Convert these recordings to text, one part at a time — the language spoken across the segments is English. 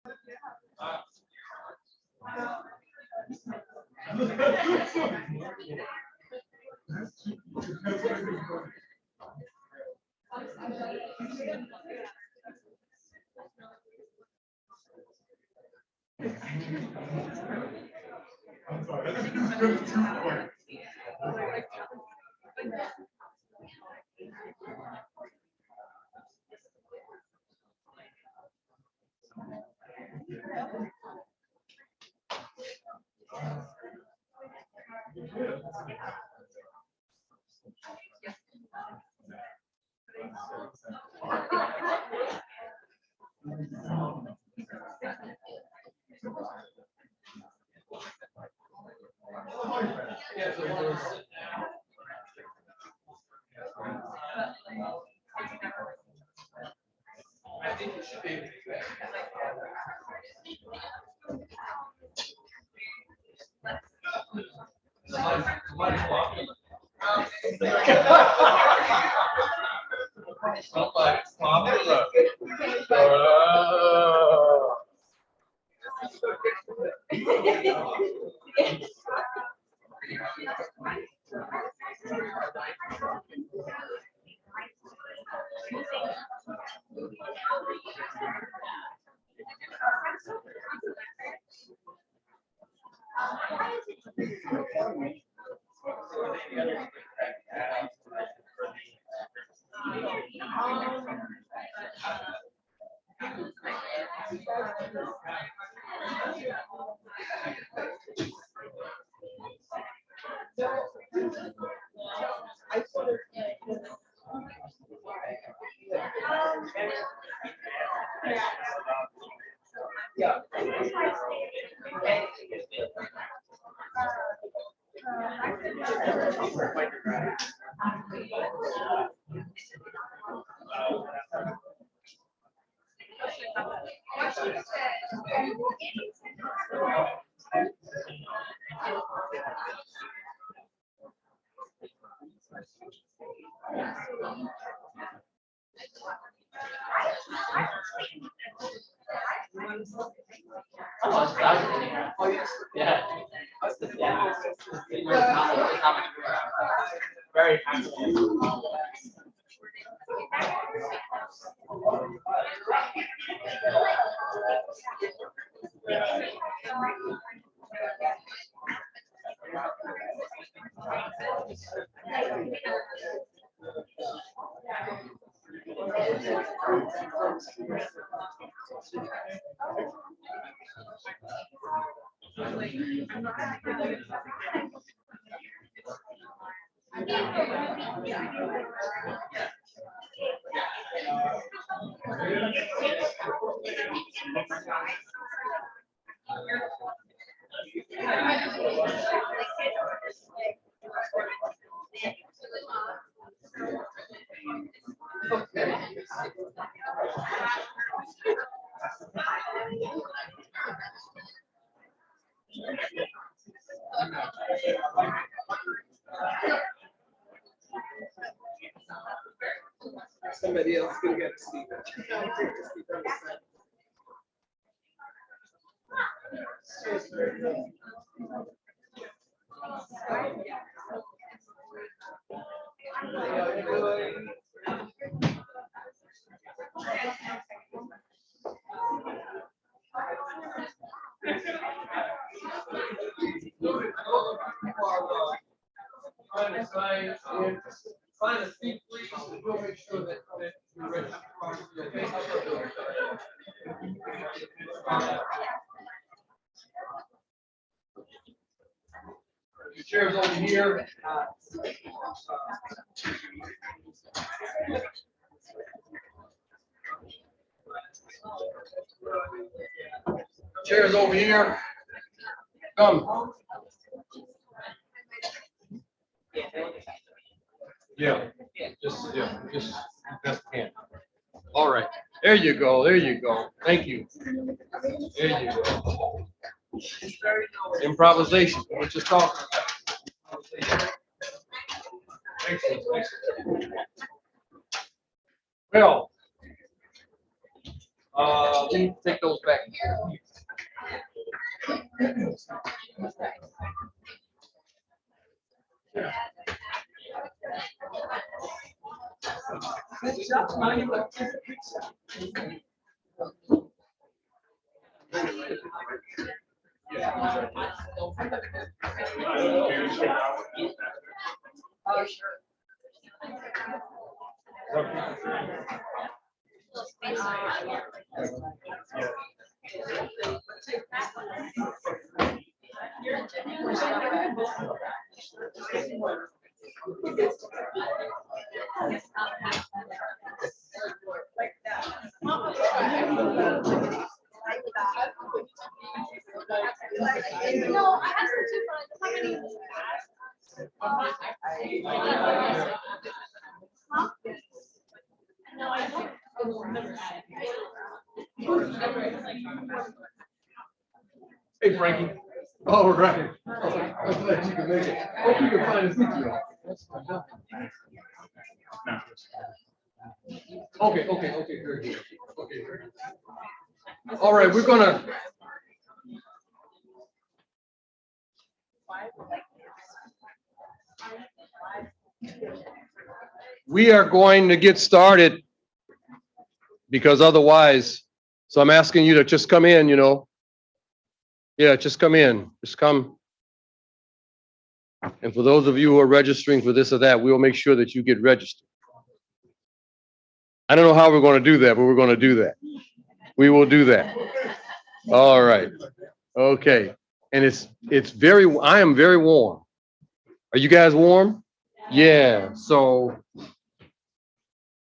I'm sorry, I think it's just 2 points. I think it should be. Somebody's walking. Somebody's popular. Yeah. Very happy. Somebody else can get a seat. Find a seat, please, and we'll make sure that you're ready. Your chair's over here. Chair's over here. Come. Yeah, just best can. All right, there you go, there you go. Thank you. There you go. Improvisation, we're just talking about. Excellent, excellent. Well, We need to take those back. Oh, sure. No, I have some too, but how many? No, I don't. Hey, Frankie. All right. I'm glad you can make it. Hope you can find a seat, y'all. Okay, very good. Okay, very good. All right, we are going to get started because otherwise, so I'm asking you to just come in, you know. Yeah, just come in, just come. And for those of you who are registering for this or that, we will make sure that you get registered. I don't know how we're going to do that, but we're going to do that. We will do that. All right. Okay. And I am very warm. Are you guys warm? Yeah. So,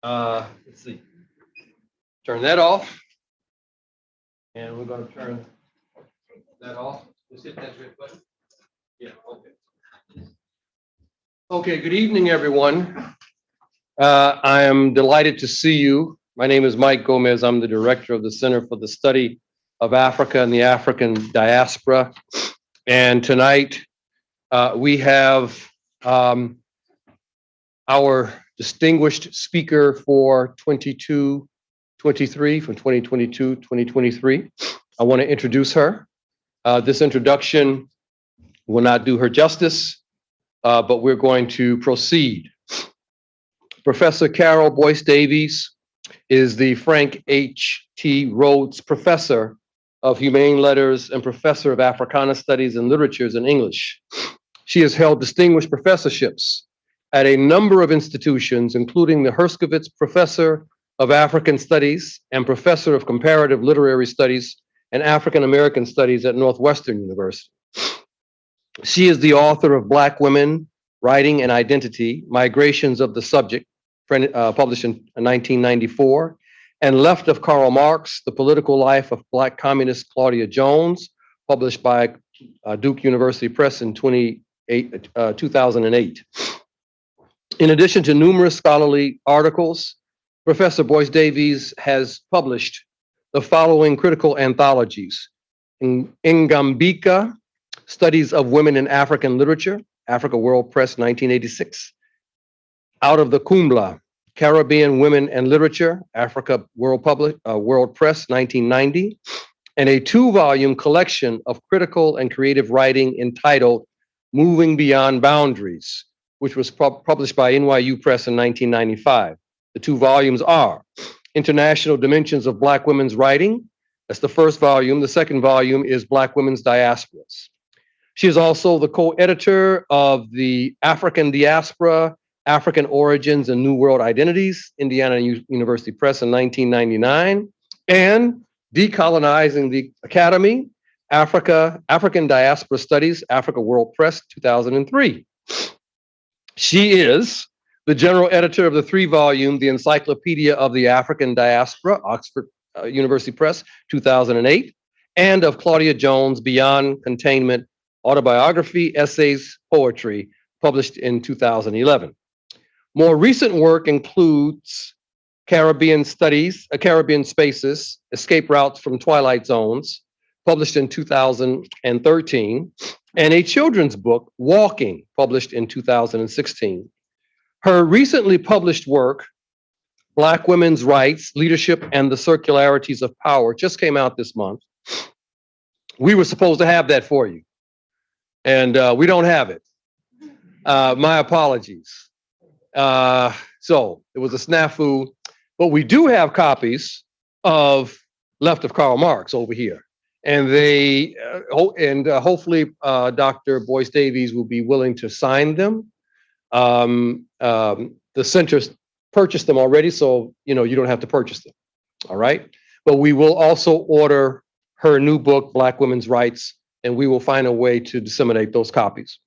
let's see. Turn that off. And we're going to turn that off. Just hit that red button. Yeah, okay. Okay, good evening, everyone. I am delighted to see you. My name is Mike Gomez. I'm the director of the Center for the Study of Africa and the African Diaspora. And tonight we have our distinguished speaker for 22-23, from 2022-2023. I want to introduce her. This introduction will not do her justice, but we're going to proceed. Professor Carole Boyce-Davies is the Frank H.T. Rhodes Professor of Humane Letters and Professor of Africana Studies and Literatures in English. She has held distinguished professorships at a number of institutions, including the Herskovits Professor of African Studies and Professor of Comparative Literary Studies and African American Studies at Northwestern University. She is the author of Black Women, Writing and Identity, Migrations of the Subject, published in 1994, and Left of Karl Marx, The Political Life of Black Communist Claudia Jones, published by Duke University Press in 2008. In addition to numerous scholarly articles, Professor Boyce-Davies has published the following critical anthologies: Ngambika, Studies of Women in African Literature, Africa World Press, 1986. Out of the Kumbla, Caribbean Women and Literature, Africa World Press, 1990. And a 2-volume collection of critical and creative writing entitled Moving Beyond Boundaries, which was published by NYU Press in 1995. The 2 volumes are International Dimensions of Black Women's Writing. That's the first volume. The second volume is Black Women's Diasporas. She is also the co-editor of the African Diaspora, African Origins and New World Identities, Indiana University Press in 1999, and Decolonizing the Academy, African Diaspora Studies, Africa World Press, 2003. She is the general editor of the 3-volume, The Encyclopedia of the African Diaspora, Oxford University Press, 2008, and of Claudia Jones, Beyond Containment, Autobiography, Essays, Poetry, published in 2011. More recent work includes Caribbean Studies, Caribbean Spaces, Escape Routes from Twilight Zones, published in 2013, and a children's book, Walking, published in 2016. Her recently published work, Black Women's Rights, Leadership, and the Circularities of Power just came out this month. We were supposed to have that for you, and we don't have it. My apologies. So it was a snafu, but we do have copies of Left of Karl Marx over here. And they, hopefully Dr. Boyce-Davies will be willing to sign them. The center purchased them already, so you don't have to purchase them. All right. But we will also order her new book, Black Women's Rights, and we will find a way to disseminate those copies.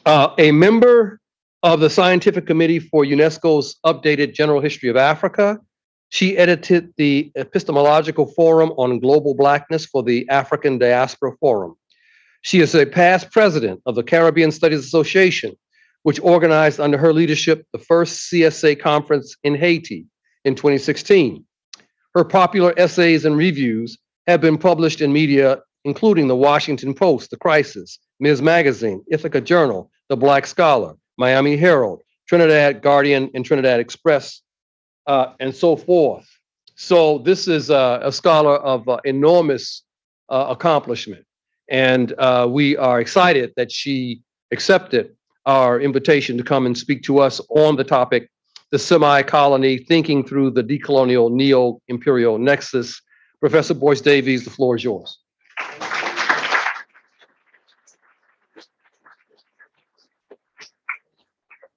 A member of the Scientific Committee for UNESCO's updated General History of Africa. She edited the Epistemological Forum on Global Blackness for the African Diaspora Forum. She is a past president of the Caribbean Studies Association, which organized under her leadership the first CSA conference in Haiti in 2016. Her popular essays and reviews have been published in media, including the Washington Post, The Crisis, Ms. Magazine, Ithaca Journal, The Black Scholar, Miami Herald, Trinidad Guardian, and Trinidad Express, and so forth. So this is a scholar of enormous accomplishment. And we are excited that she accepted our invitation to come and speak to us on the topic, the semi-colony, thinking through the decolonial Neo-Imperial Nexus. Professor Boyce-Davies, the floor is yours.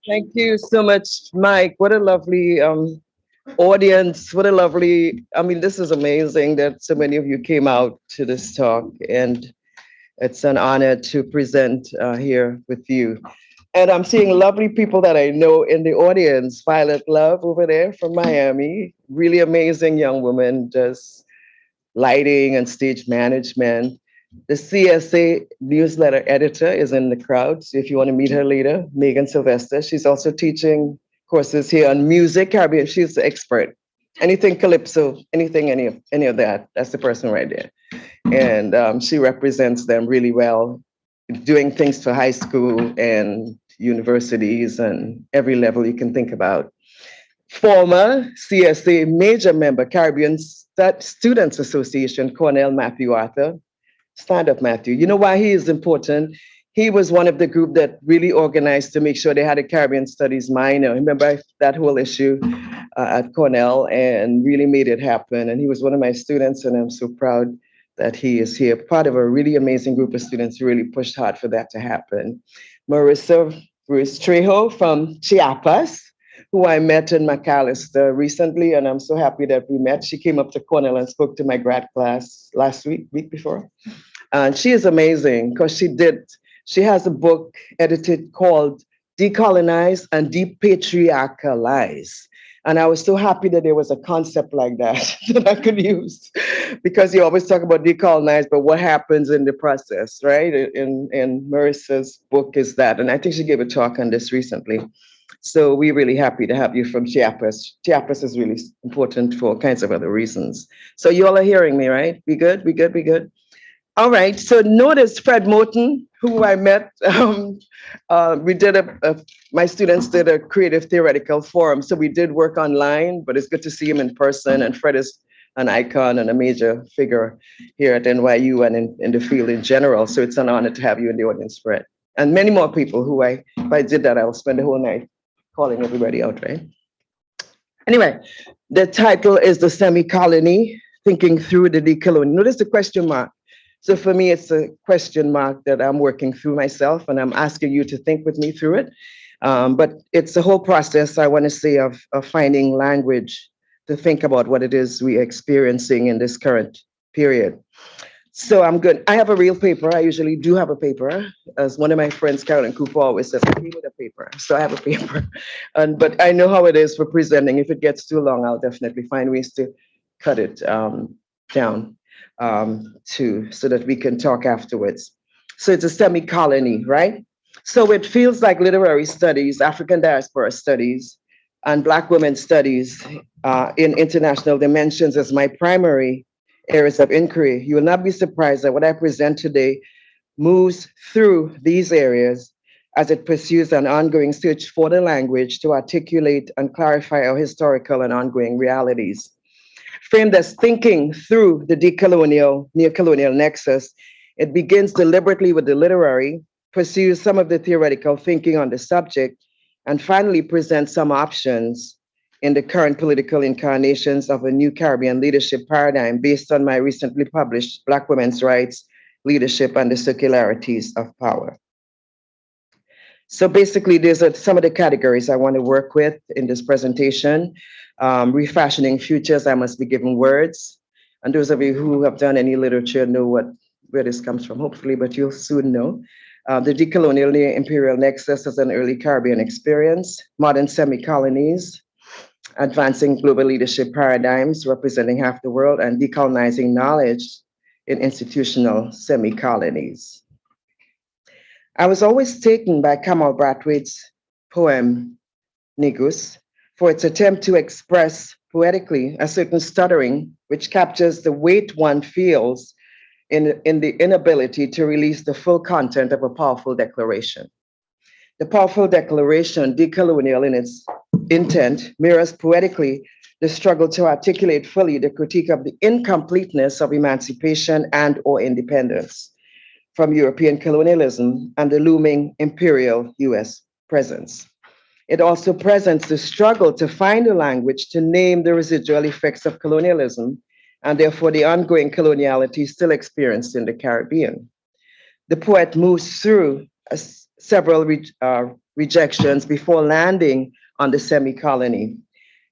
Thank you so much, Mike. What a lovely audience. What a lovely, this is amazing that so many of you came out to this talk, and it's an honor to present here with you. And I'm seeing lovely people that I know in the audience. Violet Love over there from Miami, really amazing young woman, does lighting and stage management. The CSA newsletter editor is in the crowd, so if you want to meet her later, Megan Sylvester. She's also teaching courses here on music, Caribbean. She's the expert. Anything calypso, anything, any of that, that's the person right there. And she represents them really well, doing things for high school and universities and every level you can think about. Former CSA major member, Caribbean Students Association, Cornell Matthew Arthur. Stand up, Matthew. You know why he is important? He was one of the group that really organized to make sure they had a Caribbean Studies minor. Remember that whole issue at Cornell, and really made it happen. And he was one of my students, and I'm so proud that he is here, part of a really amazing group of students who really pushed hard for that to happen. Marissa Ruiz Trejo from Chiapas, who I met in McAllister recently, and I'm so happy that we met. She came up to Cornell and spoke to my grad class last week before. And she is amazing because she has a book edited called Decolonize and Depatriarchalize. And I was so happy that there was a concept like that that I could use, because you always talk about decolonize, but what happens in the process, right? And Marissa's book is that. And I think she gave a talk on this recently. So we're really happy to have you from Chiapas. Chiapas is really important for all kinds of other reasons. So you all are hearing me, right? We good? We good? We good? All right. So notice Fred Moten, who I met. We did my students did a creative theoretical forum. So we did work online, but it's good to see him in person. And Fred is an icon and a major figure here at NYU and in the field in general. So it's an honor to have you in the audience, Fred. And many more people who if I did that, I will spend the whole night calling everybody out, right? Anyway, the title is The Semi-Colony, Thinking Through the Decolonial. Notice the question mark. So for me, it's a question mark that I'm working through myself, and I'm asking you to think with me through it. But it's a whole process, I want to say, of finding language to think about what it is we're experiencing in this current period. So I'm good. I have a real paper. I usually do have a paper. As one of my friends, Carolyn Cooper, always says, I came with a paper. So I have a paper. But I know how it is for presenting. If it gets too long, I'll definitely find ways to cut it down so that we can talk afterwards. So it's a semi-colony, right? So it feels like literary studies, African diaspora studies, and Black women studies in international dimensions as my primary areas of inquiry. You will not be surprised that what I present today moves through these areas as it pursues an ongoing search for the language to articulate and clarify our historical and ongoing realities. Framed as thinking through the decolonial, neo-colonial nexus, it begins deliberately with the literary, pursues some of the theoretical thinking on the subject, and finally presents some options in the current political incarnations of a new Caribbean leadership paradigm based on my recently published Black Women's Rights, Leadership, and the Circularities of Power. So basically, these are some of the categories I want to work with in this presentation. Refashioning futures, I must be given words. And those of you who have done any literature know where this comes from, hopefully, but you'll soon know. The decolonial Neo-Imperial Nexus as an early Caribbean experience, modern semi-colonies, advancing global leadership paradigms representing half the world, and decolonizing knowledge in institutional semi-colonies. I was always taken by Carole Boyce-Davies' poem, Negus, for its attempt to express poetically a certain stuttering which captures the weight one feels in the inability to release the full content of a powerful declaration. The powerful declaration, decolonial in its intent, mirrors poetically the struggle to articulate fully the critique of the incompleteness of emancipation and/or independence from European colonialism and the looming imperial US presence. It also presents the struggle to find a language to name the residual effects of colonialism and therefore the ongoing coloniality still experienced in the Caribbean. The poet moves through several rejections before landing on the semi-colony.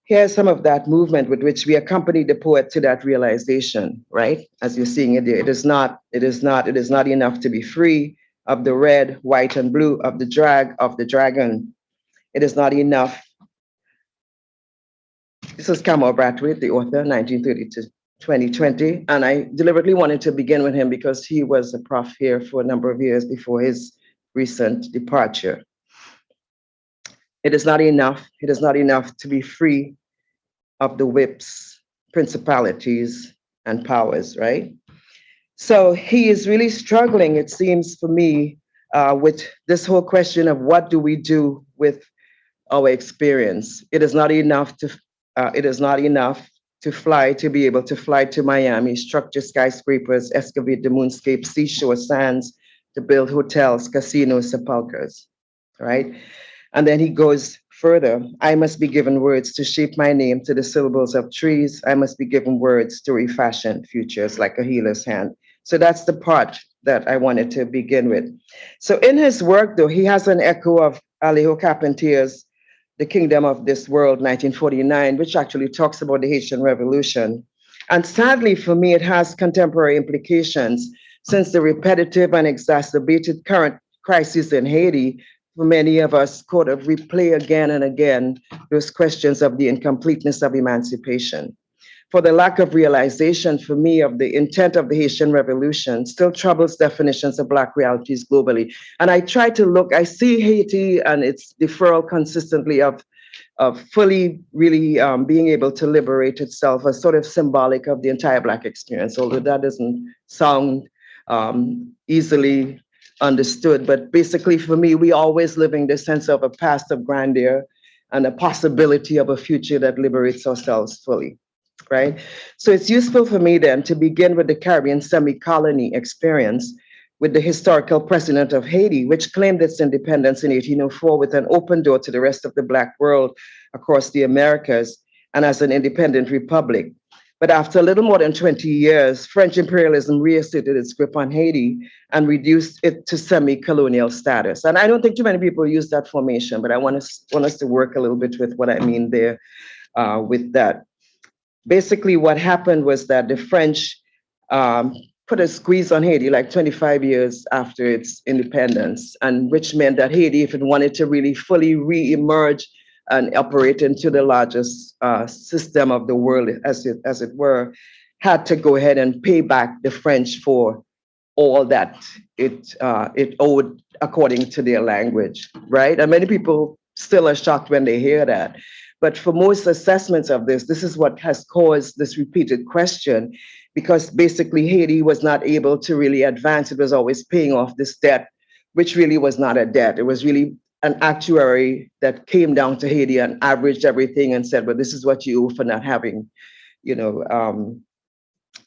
Here's some of that movement with which we accompany the poet to that realization, right? As you're seeing it there, it is not enough to be free of the red, white, and blue of the drag of the dragon. It is not enough. This is Carole Boyce-Davies, the author, 1930 to 2020. And I deliberately wanted to begin with him because he was a prof here for a number of years before his recent departure. It is not enough. It is not enough to be free of the whips, principalities, and powers, right? So he is really struggling, it seems for me, with this whole question of what do we do with our experience. It is not enough to fly, to be able to fly to Miami, structure skyscrapers, excavate the moonscape, seashore sands, to build hotels, casinos, sepulchres, right? And then he goes further. I must be given words to shape my name to the syllables of trees. I must be given words to refashion futures like a healer's hand. So that's the part that I wanted to begin with. So in his work, though, he has an echo of Alejo Carpentier's The Kingdom of This World, 1949, which actually talks about the Haitian Revolution. And sadly for me, it has contemporary implications since the repetitive and exacerbated current crisis in Haiti, for many of us sort of replay again and again those questions of the incompleteness of emancipation. For the lack of realization for me of the intent of the Haitian Revolution still troubles definitions of Black realities globally. And I try to look, I see Haiti and its deferral consistently of fully really being able to liberate itself as sort of symbolic of the entire Black experience, although that doesn't sound easily understood. But basically for me, we always living this sense of a past of grandeur and a possibility of a future that liberates ourselves fully, right? So it's useful for me then to begin with the Caribbean semi-colony experience with the historical precedent of Haiti, which claimed its independence in 1804 with an open door to the rest of the Black world across the Americas and as an independent republic. But after a little more than 20 years, French imperialism reasserted its grip on Haiti and reduced it to semi-colonial status. And I don't think too many people use that formation, but I want us to work a little bit with what I mean there with that. Basically, what happened was that the French put a squeeze on Haiti like 25 years after its independence, and which meant that Haiti, if it wanted to really fully re-emerge and operate into the largest system of the world, as it were, had to go ahead and pay back the French for all that it owed according to their language, right? And many people still are shocked when they hear that. But for most assessments of this is what has caused this repeated question, because basically Haiti was not able to really advance. It was always paying off this debt which really was not a debt. It was really an actuary that came down to Haiti and averaged everything and said, well, this is what you owe for not having, you know,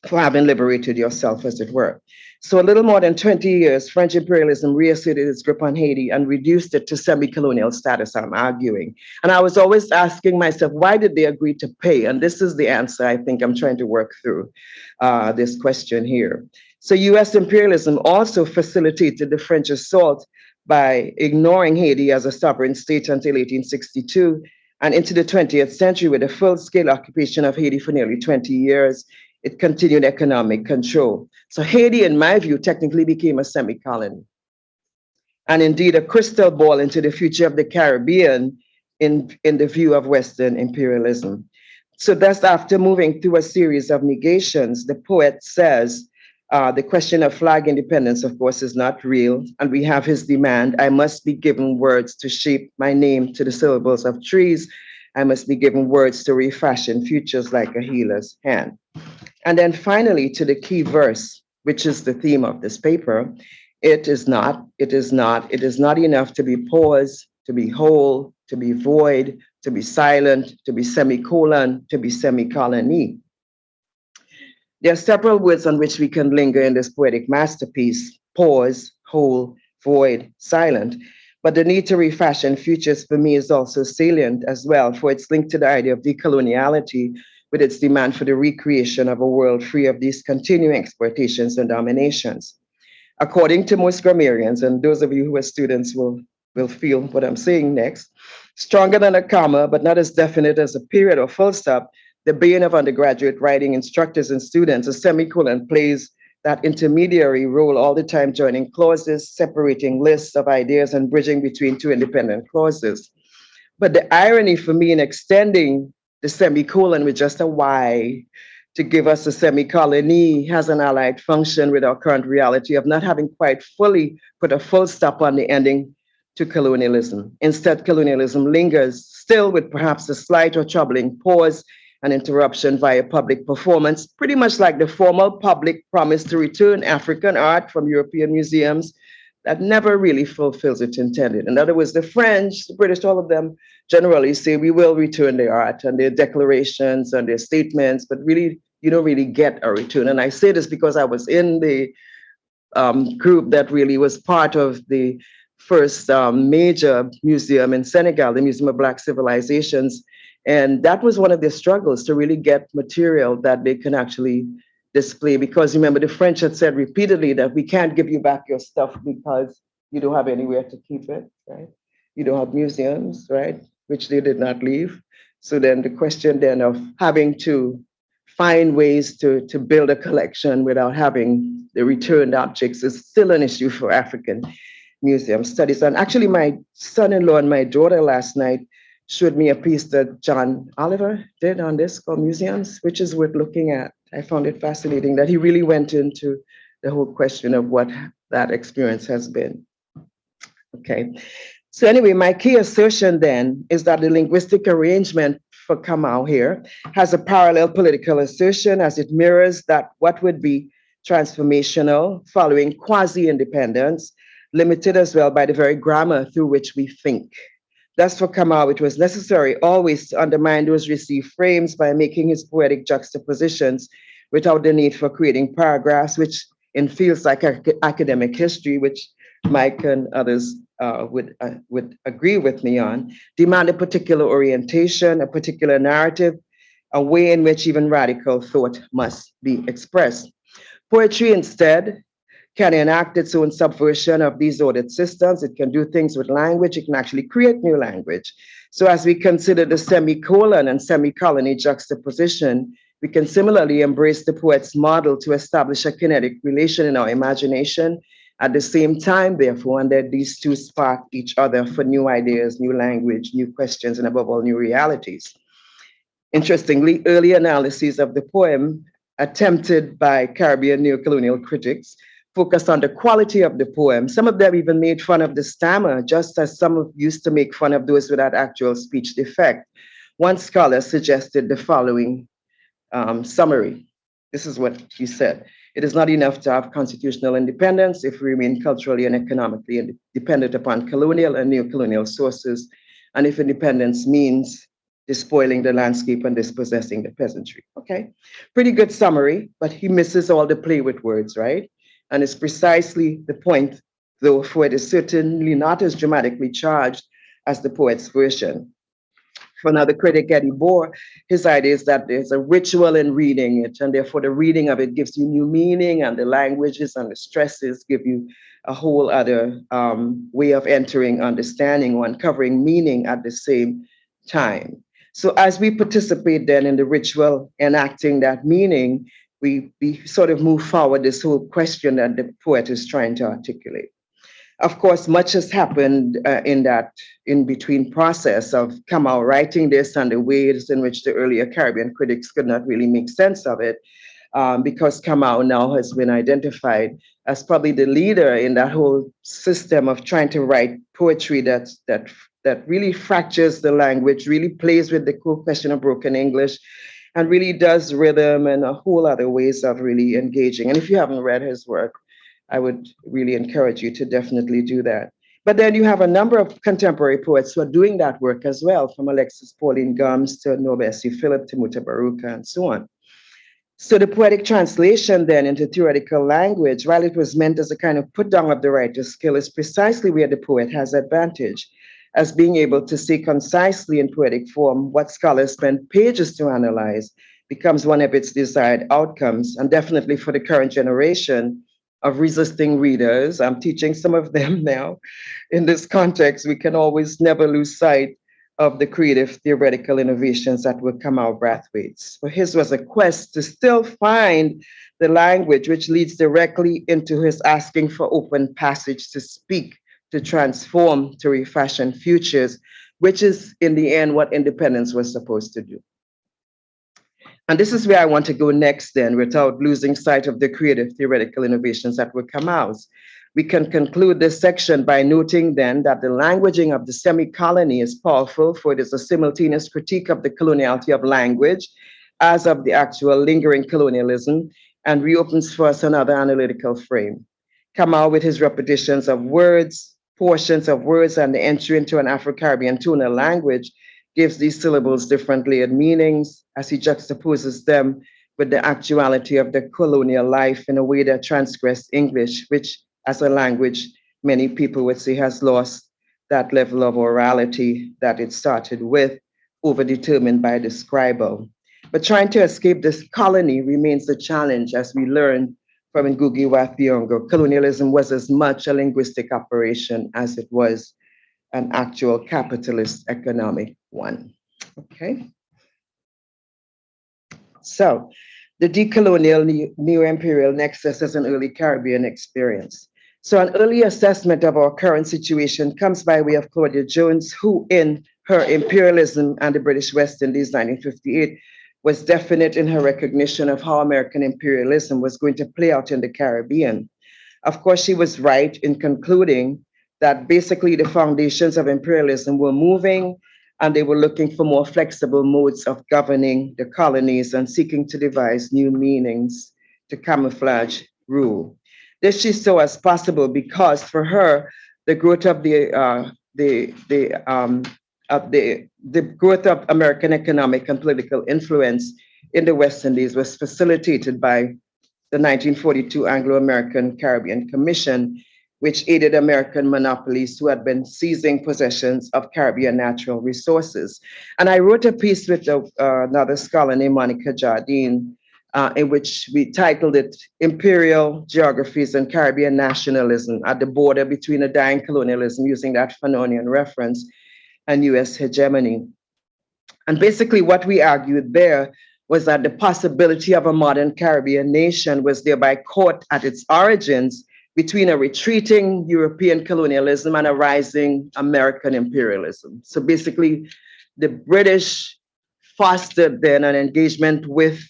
for having liberated yourself, as it were. So a little more than 20 years, French imperialism reasserted its grip on Haiti and reduced it to semi-colonial status, I'm arguing. And I was always asking myself, why did they agree to pay? And this is the answer I think I'm trying to work through this question here. So US imperialism also facilitated the French assault by ignoring Haiti as a sovereign state until 1862 and into the 20th century with a full-scale occupation of Haiti for nearly 20 years. It continued economic control. So Haiti, in my view, technically became a semi-colony and indeed a crystal ball into the future of the Caribbean in the view of Western imperialism. So thus, after moving through a series of negations, the poet says, the question of flag independence, of course, is not real. And we have his demand, I must be given words to shape my name to the syllables of trees. I must be given words to refashion futures like a healer's hand. And then finally, to the key verse, which is the theme of this paper, it is not enough to be pause, to be whole, to be void, to be silent, to be semicolon, to be semi-colony. There are several words on which we can linger in this poetic masterpiece: pause, whole, void, silent. But the need to refashion futures for me is also salient as well, for it's linked to the idea of decoloniality, with its demand for the recreation of a world free of these continuing exploitations and dominations. According to most grammarians, and those of you who are students will feel what I'm saying next, stronger than a comma, but not as definite as a period or full stop, the bane of undergraduate writing instructors and students, a semicolon plays that intermediary role all the time, joining clauses, separating lists of ideas, and bridging between two independent clauses. But the irony for me in extending the semicolon with just a Y to give us a semi-colony has an allied function with our current reality of not having quite fully put a full stop on the ending to colonialism. Instead, colonialism lingers still with perhaps a slight or troubling pause and interruption via public performance, pretty much like the formal public promise to return African art from European museums that never really fulfills its intended. In other words, the French, the British, all of them generally say we will return their art and their declarations and their statements, but really, you don't really get a return. And I say this because I was in the group that really was part of the first major museum in Senegal, the Museum of Black Civilizations. And that was one of their struggles, to really get material that they can actually display. Because remember, the French had said repeatedly that we can't give you back your stuff because you don't have anywhere to keep it, right? You don't have museums, right? Which they did not leave. So then the question then of having to find ways to build a collection without having the returned objects is still an issue for African museum studies. And actually my son-in-law and my daughter last night showed me a piece that John Oliver did on this called Museums, which is worth looking at. I found it fascinating that he really went into the whole question of what that experience has been. Okay, so anyway, my key assertion then is that the linguistic arrangement for Kamau here has a parallel political assertion as it mirrors that what would be transformational following quasi-independence, limited as well by the very grammar through which we think. Thus, for Kamau, it was necessary always to undermine those received frames by making his poetic juxtapositions without the need for creating paragraphs, which in fields like academic history, which Mike and others would agree with me on, demand a particular orientation, a particular narrative, a way in which even radical thought must be expressed. Poetry instead can enact its own subversion of these ordered systems. It can do things with language. It can actually create new language. So as we consider the semicolon and semi-colony juxtaposition, we can similarly embrace the poet's model to establish a kinetic relation in our imagination. At the same time, therefore, and that these two spark each other for new ideas, new language, new questions, and above all, new realities. Interestingly, early analyses of the poem attempted by Caribbean neo-colonial critics focused on the quality of the poem. Some of them even made fun of the stammer, just as some used to make fun of those without actual speech defect. One scholar suggested the following summary. This is what he said. It is not enough to have constitutional independence if we remain culturally and economically dependent upon colonial and neo-colonial sources, and if independence means despoiling the landscape and dispossessing the peasantry. Okay, pretty good summary, but he misses all the play with words, right? And it's precisely the point, though, for it is certainly not as dramatically charged as the poet's version. For another critic, Eddie Bohr, his idea is that there's a ritual in reading it, and therefore the reading of it gives you new meaning, and the languages and the stresses give you a whole other way of entering understanding or uncovering meaning at the same time. So as we participate then in the ritual enacting that meaning, we sort of move forward this whole question that the poet is trying to articulate. Of course, much has happened in that in-between process of Kamau writing this and the ways in which the earlier Caribbean critics could not really make sense of it, because Kamau now has been identified as probably the leader in that whole system of trying to write poetry that really fractures the language, really plays with the question of broken English, and really does rhythm and a whole other ways of really engaging. And if you haven't read his work, I would really encourage you to definitely do that. But then you have a number of contemporary poets who are doing that work as well, from Alexis Pauline Gumbs to Nobesi Philip to Muta Baruka and so on. So the poetic translation then into theoretical language, while it was meant as a kind of put down of the writer's skill, is precisely where the poet has advantage, as being able to say concisely in poetic form what scholars spend pages to analyze becomes one of its desired outcomes, and definitely for the current generation of resisting readers. I'm teaching some of them now. In this context, we can always never lose sight of the creative theoretical innovations that would come out Brathwaite's. For his was a quest to still find the language which leads directly into his asking for open passage to speak, to transform, to refashion futures, which is in the end what independence was supposed to do. And this is where I want to go next then, without losing sight of the creative theoretical innovations that would come out. We can conclude this section by noting then that the languaging of the semi-colony is powerful, for it is a simultaneous critique of the coloniality of language as of the actual lingering colonialism, and reopens for us another analytical frame. Kamau, with his repetitions of words, portions of words, and the entry into an Afro-Caribbean tonal language, gives these syllables different layered meanings as he juxtaposes them with the actuality of the colonial life in a way that transgressed English, which as a language, many people would say has lost that level of orality that it started with, overdetermined by the scribal. But trying to escape this colony remains a challenge, as we learn from Ngugi wa Thiong'o. Colonialism was as much a linguistic operation as it was an actual capitalist economic one. Okay. So the decolonial Neo-Imperial Nexus is an early Caribbean experience. So an early assessment of our current situation comes by way of Claudia Jones, who in her Imperialism and the British West Indies, 1958, was definite in her recognition of how American imperialism was going to play out in the Caribbean. Of course, she was right in concluding that basically the foundations of imperialism were moving, and they were looking for more flexible modes of governing the colonies and seeking to devise new meanings to camouflage rule. This she saw as possible because for her, the growth of the growth of American economic and political influence in the West Indies was facilitated by the 1942 Anglo-American Caribbean Commission, which aided American monopolies who had been seizing possessions of Caribbean natural resources. And I wrote a piece with another scholar named Monica Jardine, in which we titled it Imperial Geographies and Caribbean Nationalism at the Border Between a Dying Colonialism, using that Fanonian reference, and US hegemony. And basically what we argued there was that the possibility of a modern Caribbean nation was thereby caught at its origins between a retreating European colonialism and a rising American imperialism. So basically the British fostered then an engagement with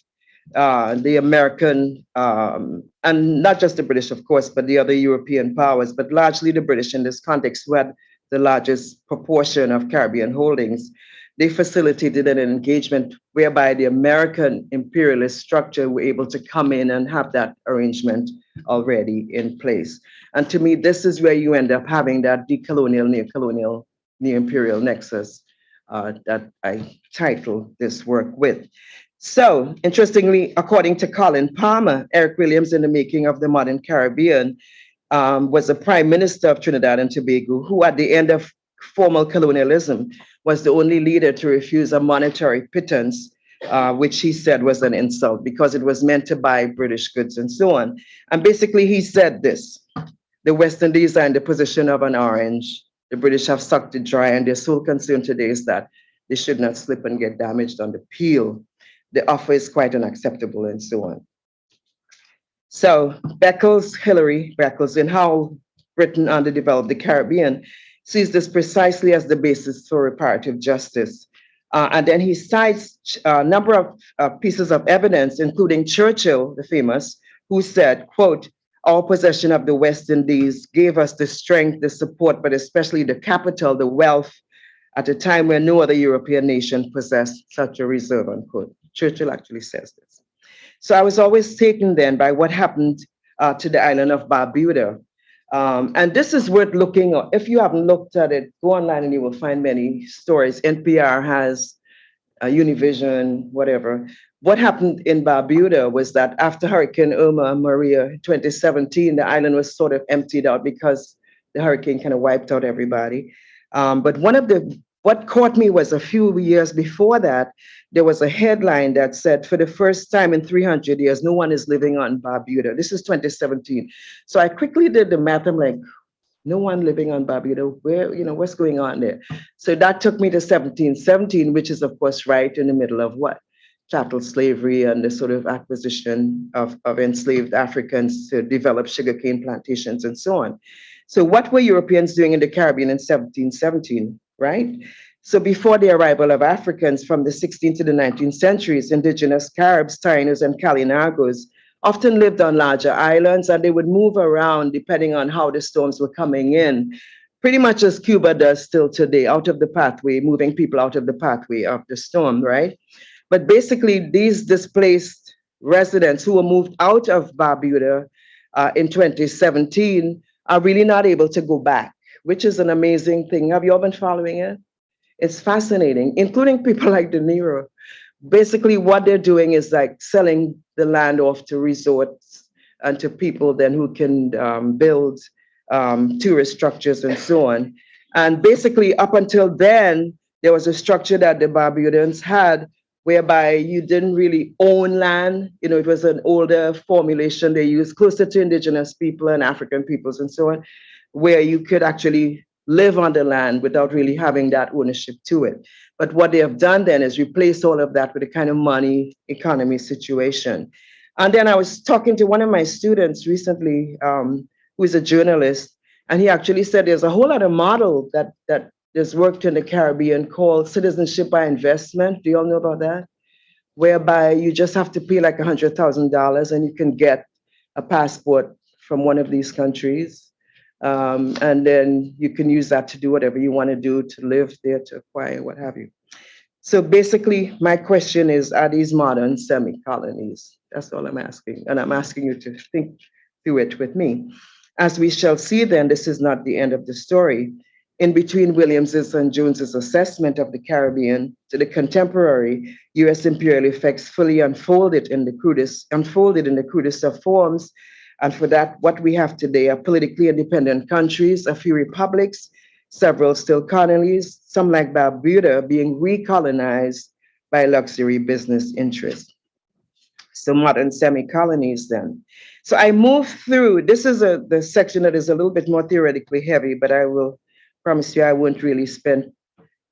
the American, and not just the British, of course, but the other European powers, but largely the British in this context, who had the largest proportion of Caribbean holdings. they facilitated an engagement whereby the American imperialist structure were able to come in and have that arrangement already in place. And to me, this is where you end up having that decolonial, neocolonial, neo-imperial nexus that I title this work with. So, interestingly, according to Colin Palmer, Eric Williams in the Making of the Modern Caribbean was the Prime Minister of Trinidad and Tobago, who at the end of formal colonialism was the only leader to refuse a monetary pittance, which he said was an insult because it was meant to buy British goods and so on. And basically he said this: the West Indies are in the position of an orange. The British have sucked it dry, and their sole concern today is that they should not slip and get damaged on the peel. The offer is quite unacceptable and so on. So Hilary Beckles, in How Britain Underdeveloped the Caribbean, sees this precisely as the basis for reparative justice. And then he cites a number of pieces of evidence, including Churchill, the famous, who said, quote, "Our possession of the West Indies gave us the strength, the support, but especially the capital, the wealth, at a time when no other European nation possessed such a reserve," unquote. Churchill actually says this. So I was always taken then by what happened to the island of Barbuda. And this is worth looking at. If you haven't looked at it, go online and you will find many stories. NPR has, Univision, whatever. What happened in Barbuda was that after Hurricane Irma and Maria in 2017, the island was sort of emptied out because the hurricane kind of wiped out everybody. But what caught me was a few years before that, there was a headline that said, for the first time in 300 years, no one is living on Barbuda. This is 2017. So I quickly did the math. I'm like, no one living on Barbuda, what's going on there? So that took me to 1717, which is of course right in the middle of what? Chattel slavery and the sort of acquisition of enslaved Africans to develop sugarcane plantations and so on. So what were Europeans doing in the Caribbean in 1717, right? So before the arrival of Africans from the 16th to the 19th centuries, indigenous Caribs, Tainos, and Kalinagos often lived on larger islands, and they would move around depending on how the storms were coming in, pretty much as Cuba does still today, out of the pathway, moving people out of the pathway of the storm, right? But basically, these displaced residents who were moved out of Barbuda in 2017 are really not able to go back, which is an amazing thing. Have you all been following it? It's fascinating, including people like De Niro. Basically, what they're doing is like selling the land off to resorts and to people then who can build tourist structures and so on. And basically, up until then, there was a structure that the Barbudans had whereby you didn't really own land. It was an older formulation they used closer to indigenous people and African peoples and so on, where you could actually live on the land without really having that ownership to it. But what they have done then is replace all of that with a kind of money economy situation. And then I was talking to one of my students recently, who is a journalist, and he actually said there's a whole other model that there's worked in the Caribbean called citizenship by investment. Do you all know about that? Whereby you just have to pay like $100,000 and you can get a passport from one of these countries. And then you can use that to do whatever you want to do, to live there, to acquire, what have you. So basically, my question is, are these modern semi-colonies? That's all I'm asking. And I'm asking you to think through it with me. As we shall see then, this is not the end of the story. In between Williams's and Jones's assessment of the Caribbean to the contemporary US imperial effects fully unfolded in the crudest of forms. And for that, what we have today are politically independent countries, a few republics, several still colonies, some like Barbuda being recolonized by luxury business interests. So modern semi-colonies then. So I move through, this is the section that is a little bit more theoretically heavy, but I will promise you I won't really spend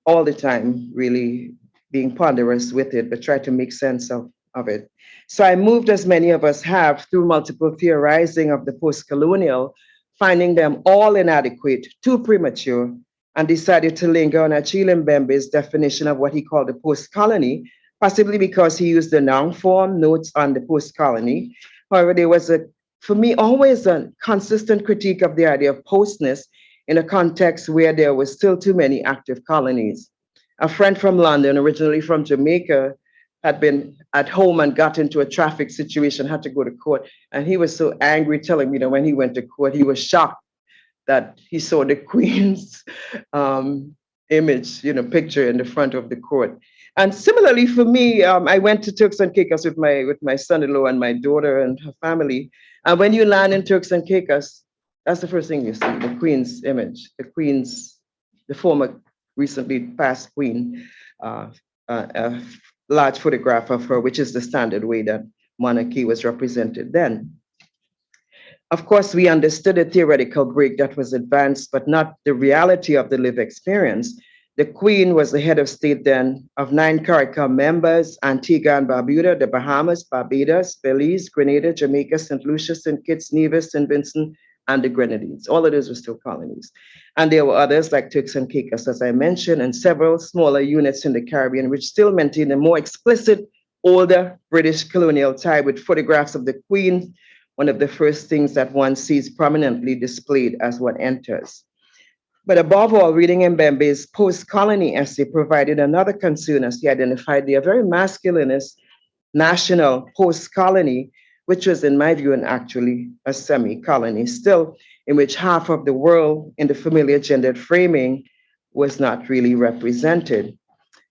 all the time really being ponderous with it, but try to make sense of it. So I moved, as many of us have, through multiple theorizing of the post-colonial, finding them all inadequate, too premature, and decided to linger on Achille Mbembe's definition of what he called the post-colony, possibly because he used the noun form notes on the post-colony. However, there was for me, always a consistent critique of the idea of postness in a context where there was still too many active colonies. A friend from London, originally from Jamaica, had been at home and got into a traffic situation, had to go to court. And he was so angry, telling me that when he went to court, he was shocked that he saw the Queen's image, picture in the front of the court. And similarly for me, I went to Turks and Caicos with my son-in-law and my daughter and her family. And when you land in Turks and Caicos, that's the first thing you see, the Queen's image, the former recently passed Queen, a large photograph of her, which is the standard way that monarchy was represented then. Of course, we understood a theoretical break that was advanced, but not the reality of the lived experience. The Queen was the head of state then of 9 CARICOM members: Antigua and Barbuda, the Bahamas, Barbados, Belize, Grenada, Jamaica, St. Lucia, St. Kitts, Nevis, St. Vincent, and the Grenadines. All of those were still colonies. And there were others like Turks and Caicos, as I mentioned, and several smaller units in the Caribbean, which still maintain a more explicit, older British colonial tie with photographs of the Queen, one of the first things that one sees prominently displayed as one enters. But above all, reading Mbembe's post-colony essay provided another concern, as he identified the very masculinist national post-colony, which was, in my view, and actually a semi-colony still, in which half of the world in the familiar gendered framing was not really represented.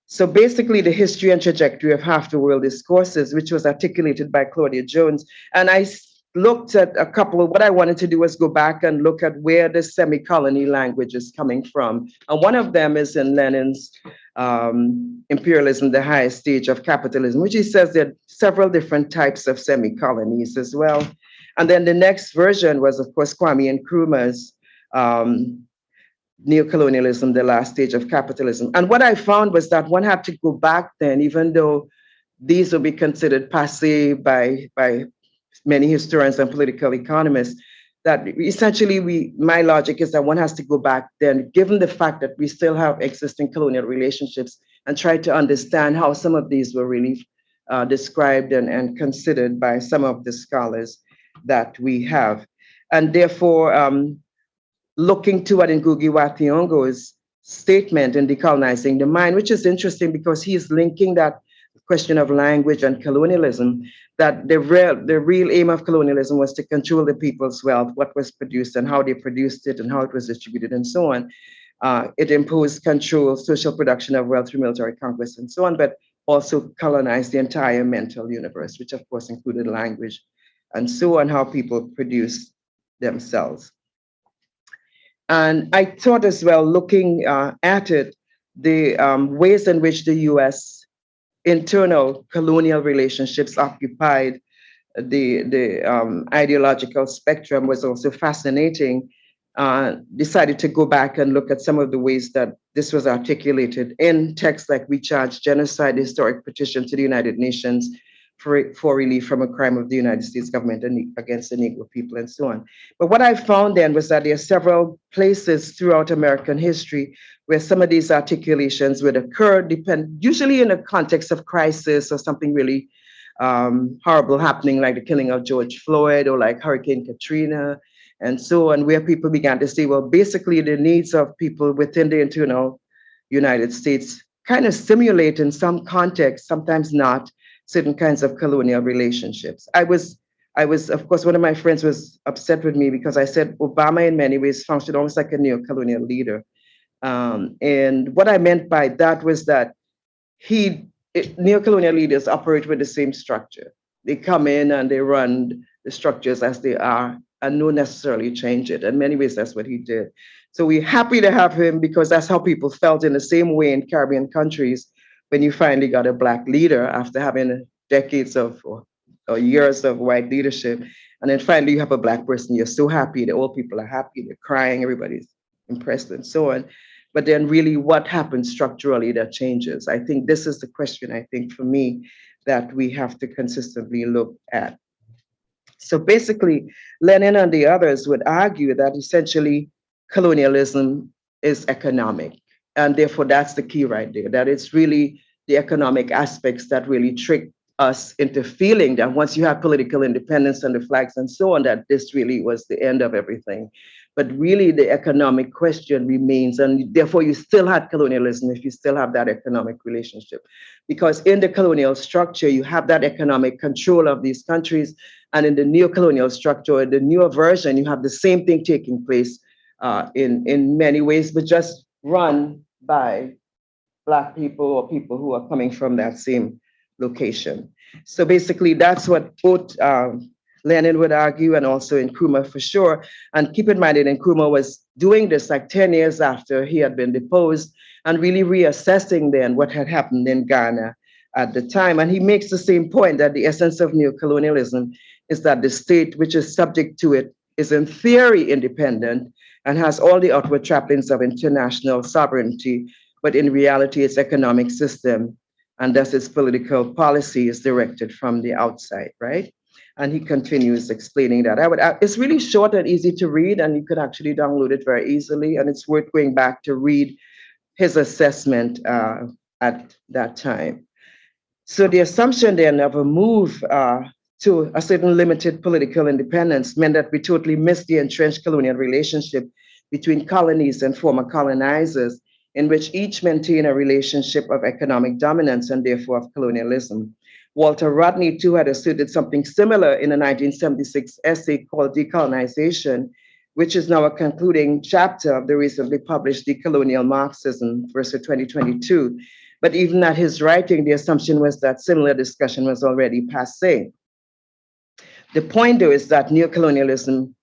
So basically, the history and trajectory of half the world discourses, which was articulated by Claudia Jones. And I looked at a couple of, what I wanted to do was go back and look at where the semi-colony language is coming from. And one of them is in Lenin's Imperialism, the Highest Stage of Capitalism, which he says there are several different types of semi-colonies as well. And then the next version was, of course, Kwame Nkrumah's Neocolonialism, the Last Stage of Capitalism. And what I found was that one had to go back then, even though these will be considered passé by many historians and political economists, that essentially my logic is that one has to go back then, given the fact that we still have existing colonial relationships, and try to understand how some of these were really described and considered by some of the scholars that we have. And therefore, looking toward Ngugi wa Thiong'o's statement in Decolonizing the Mind, which is interesting because he's linking that question of language and colonialism, that the real aim of colonialism was to control the people's wealth, what was produced and how they produced it and how it was distributed and so on. It imposed control, social production of wealth through military conquest and so on, but also colonized the entire mental universe, which of course included language and so on, how people produce themselves. And I thought as well, looking at it, the ways in which the US internal colonial relationships occupied the ideological spectrum was also fascinating. Decided to go back and look at some of the ways that this was articulated in texts like We Charge Genocide, Historic Petition to the United Nations for relief from a crime of the United States government and against the Negro people and so on. But what I found then was that there are several places throughout American history where some of these articulations would occur, usually in a context of crisis or something really horrible happening, like the killing of George Floyd or like Hurricane Katrina and so on, where people began to say, well, basically the needs of people within the internal United States kind of simulate in some context, sometimes not, certain kinds of colonial relationships. I was, of course, one of my friends was upset with me because I said Obama in many ways functioned almost like a neo-colonial leader. And what I meant by that was that neo-colonial leaders operate with the same structure. They come in and they run the structures as they are and don't necessarily change it. In many ways, that's what he did. So we're happy to have him because that's how people felt in the same way in Caribbean countries when you finally got a Black leader after having decades or years of white leadership. And then finally you have a Black person, you're so happy, the old people are happy, they're crying, everybody's impressed and so on. But then really what happens structurally that changes? I think this is the question, I think, for me, that we have to consistently look at. So basically, Lenin and the others would argue that essentially colonialism is economic. And therefore, that's the key right there, that it's really the economic aspects that really trick us into feeling that once you have political independence and the flags and so on, that this really was the end of everything. But really, the economic question remains, and therefore you still had colonialism if you still have that economic relationship. Because in the colonial structure, you have that economic control of these countries, and in the neo-colonial structure, the newer version, you have the same thing taking place in many ways, but just run by Black people or people who are coming from that same location. So basically, that's what both Lenin would argue, and also Nkrumah for sure. And keep in mind that Nkrumah was doing this like 10 years after he had been deposed, and really reassessing then what had happened in Ghana at the time. And he makes the same point that the essence of neocolonialism is that the state which is subject to it is in theory independent and has all the outward trappings of international sovereignty, but in reality, its economic system and thus its political policy is directed from the outside, right? And he continues explaining that. It's really short and easy to read, and you could actually download it very easily, and it's worth going back to read his assessment at that time. So the assumption then of a move to a certain limited political independence meant that we totally missed the entrenched colonial relationship between colonies and former colonizers, in which each maintained a relationship of economic dominance and therefore of colonialism. Walter Rodney, too, had asserted something similar in a 1976 essay called Decolonization, which is now a concluding chapter of the recently published Decolonial Marxism versus 2022. But even at his writing, the assumption was that similar discussion was already passé. The point, though, is that neocolonialism,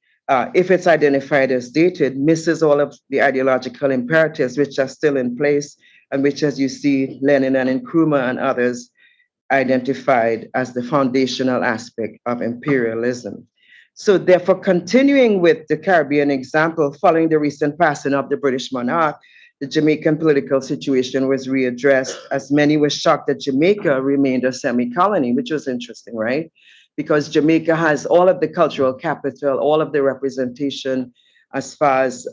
if it's identified as dated, misses all of the ideological imperatives which are still in place, and which, as you see, Lenin and Nkrumah and others identified as the foundational aspect of imperialism. So therefore, continuing with the Caribbean example, following the recent passing of the British monarch, the Jamaican political situation was readdressed, as many were shocked that Jamaica remained a semi-colony, which was interesting, right? Because Jamaica has all of the cultural capital, all of the representation as far as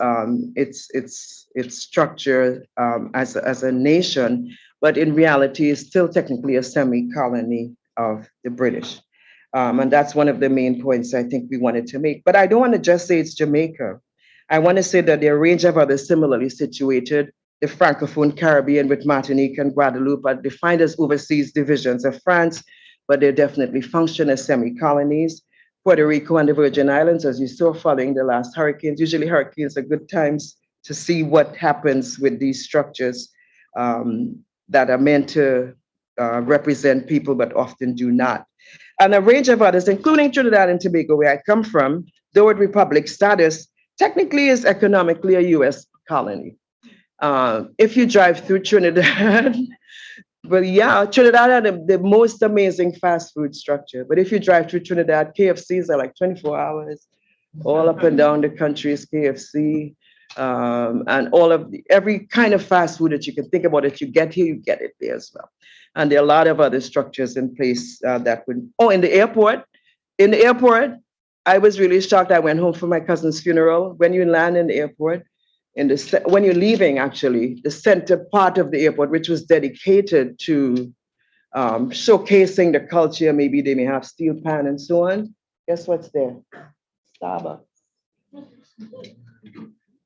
its structure as a nation, but in reality is still technically a semi-colony of the British. And that's one of the main points I think we wanted to make. But I don't want to just say it's Jamaica. I want to say that there are a range of other similarly situated, the Francophone Caribbean with Martinique and Guadeloupe are defined as overseas divisions of France, but they definitely function as semi-colonies. Puerto Rico and the Virgin Islands, as you saw following the last hurricanes, usually hurricanes are good times to see what happens with these structures that are meant to represent people, but often do not. And a range of others, including Trinidad and Tobago, where I come from, though with republic status, technically is economically a US colony. If you drive through Trinidad, well, yeah, Trinidad had the most amazing fast food structure. But if you drive through Trinidad, KFCs are like 24 hours, all up and down the country is KFC. And all of every kind of fast food that you can think about that you get here, you get it there as well. And there are a lot of other structures in place that would, in the airport, I was really shocked. I went home for my cousin's funeral. When you land in the airport, when you're leaving, actually, the center part of the airport, which was dedicated to showcasing the culture, maybe they may have steel pan and so on. Guess what's there? Starbucks.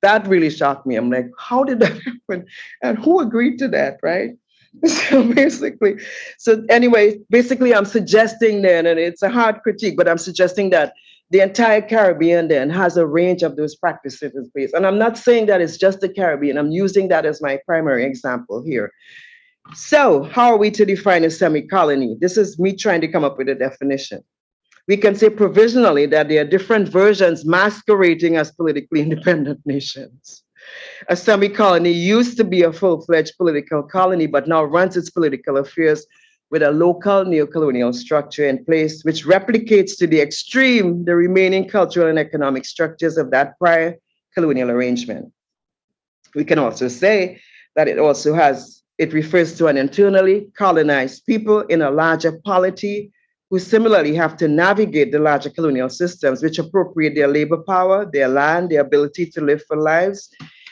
That really shocked me. I'm like, how did that happen? And who agreed to that, right? So anyway, basically I'm suggesting then, and it's a hard critique, but I'm suggesting that the entire Caribbean then has a range of those practices in place. And I'm not saying that it's just the Caribbean. I'm using that as my primary example here. So how are we to define a semi-colony? This is me trying to come up with a definition. We can say provisionally that there are different versions masquerading as politically independent nations. A semi-colony used to be a full-fledged political colony, but now runs its political affairs with a local neo-colonial structure in place, which replicates to the extreme the remaining cultural and economic structures of that prior colonial arrangement. We can also say that it refers to an internally colonized people in a larger polity who similarly have to navigate the larger colonial systems, which appropriate their labor power, their land, their ability to live for lives,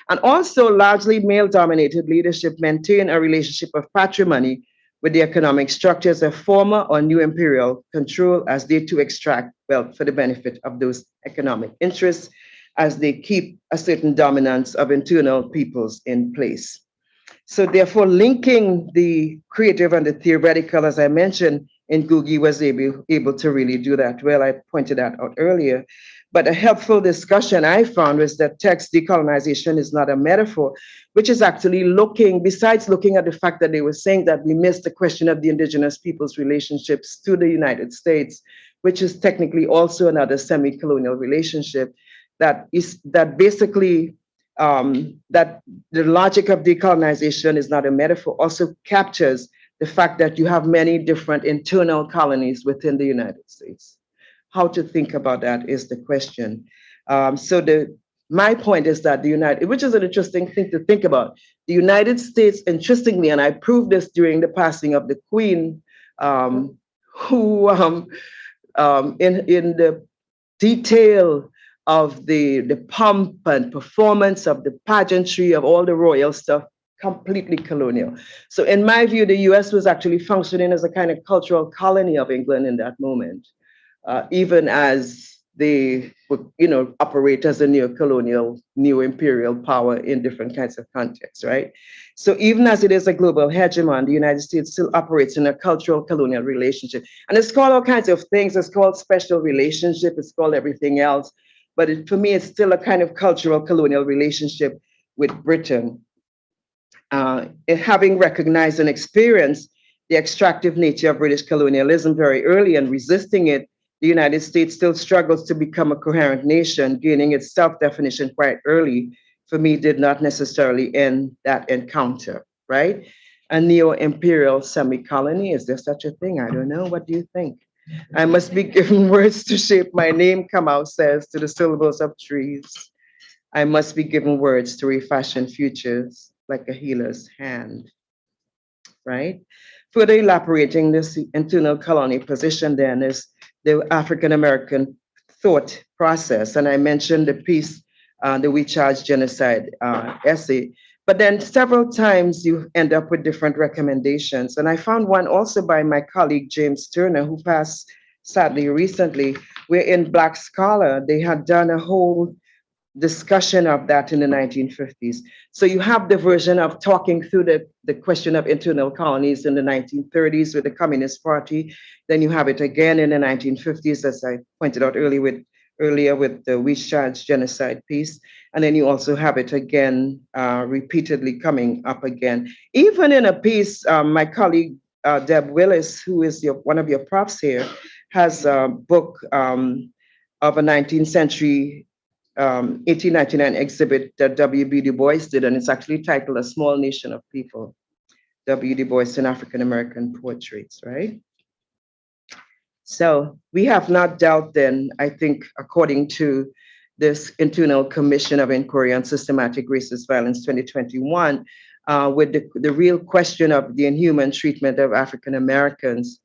and also largely male-dominated leadership maintain a relationship of patrimony with the economic structures of former or new imperial control as they too extract wealth for the benefit of those economic interests as they keep a certain dominance of internal peoples in place. So therefore, linking the creative and the theoretical, as I mentioned, Ngugi was able to really do that well. I pointed that out earlier. But a helpful discussion I found was that text decolonization is not a metaphor, which is actually looking, besides looking at the fact that they were saying that we missed the question of the indigenous people's relationships to the United States, which is technically also another semi-colonial relationship, that basically that the logic of decolonization is not a metaphor, also captures the fact that you have many different internal colonies within the United States. How to think about that is the question. My point is that which is an interesting thing to think about, the United States, interestingly, and I proved this during the passing of the Queen, who in the detail of the pomp and performance of the pageantry of all the royal stuff, completely colonial. So in my view, the US was actually functioning as a kind of cultural colony of England in that moment, even as they would, operate as a neo-colonial, neo-imperial power in different kinds of contexts, right? So even as it is a global hegemon, the United States still operates in a cultural colonial relationship. And it's called all kinds of things. It's called special relationship. It's called everything else. But for me, it's still a kind of cultural colonial relationship with Britain. Having recognized and experienced the extractive nature of British colonialism very early and resisting it, the United States still struggles to become a coherent nation. Gaining its self-definition quite early, for me, did not necessarily end that encounter, right? A neo-imperial semi-colony, is there such a thing? I don't know. What do you think? I must be given words to shape my name, Kamau says, to the syllables of trees. I must be given words to refashion futures like a healer's hand, right? Further elaborating this internal colony position then is the African-American thought process. And I mentioned the piece, the We Charge Genocide essay, but then several times you end up with different recommendations. And I found one also by my colleague, James Turner, who passed sadly recently, where in Black Scholar, they had done a whole discussion of that in the 1950s. So you have the version of talking through the question of internal colonies in the 1930s with the Communist Party. Then you have it again in the 1950s, as I pointed out earlier with the We Charge Genocide piece. And then you also have it again, repeatedly coming up again. Even in a piece, my colleague, Deb Willis, who is one of your profs here, has a book of a 19th century 1899 exhibit that W.B. Du Bois did, and it's actually titled A Small Nation of People, W. Du Bois in African-American Portraits, right? So we have not dealt then, I think, according to this Internal Commission of Inquiry on Systematic Racist Violence 2021, with the real question of the inhuman treatment of African-Americans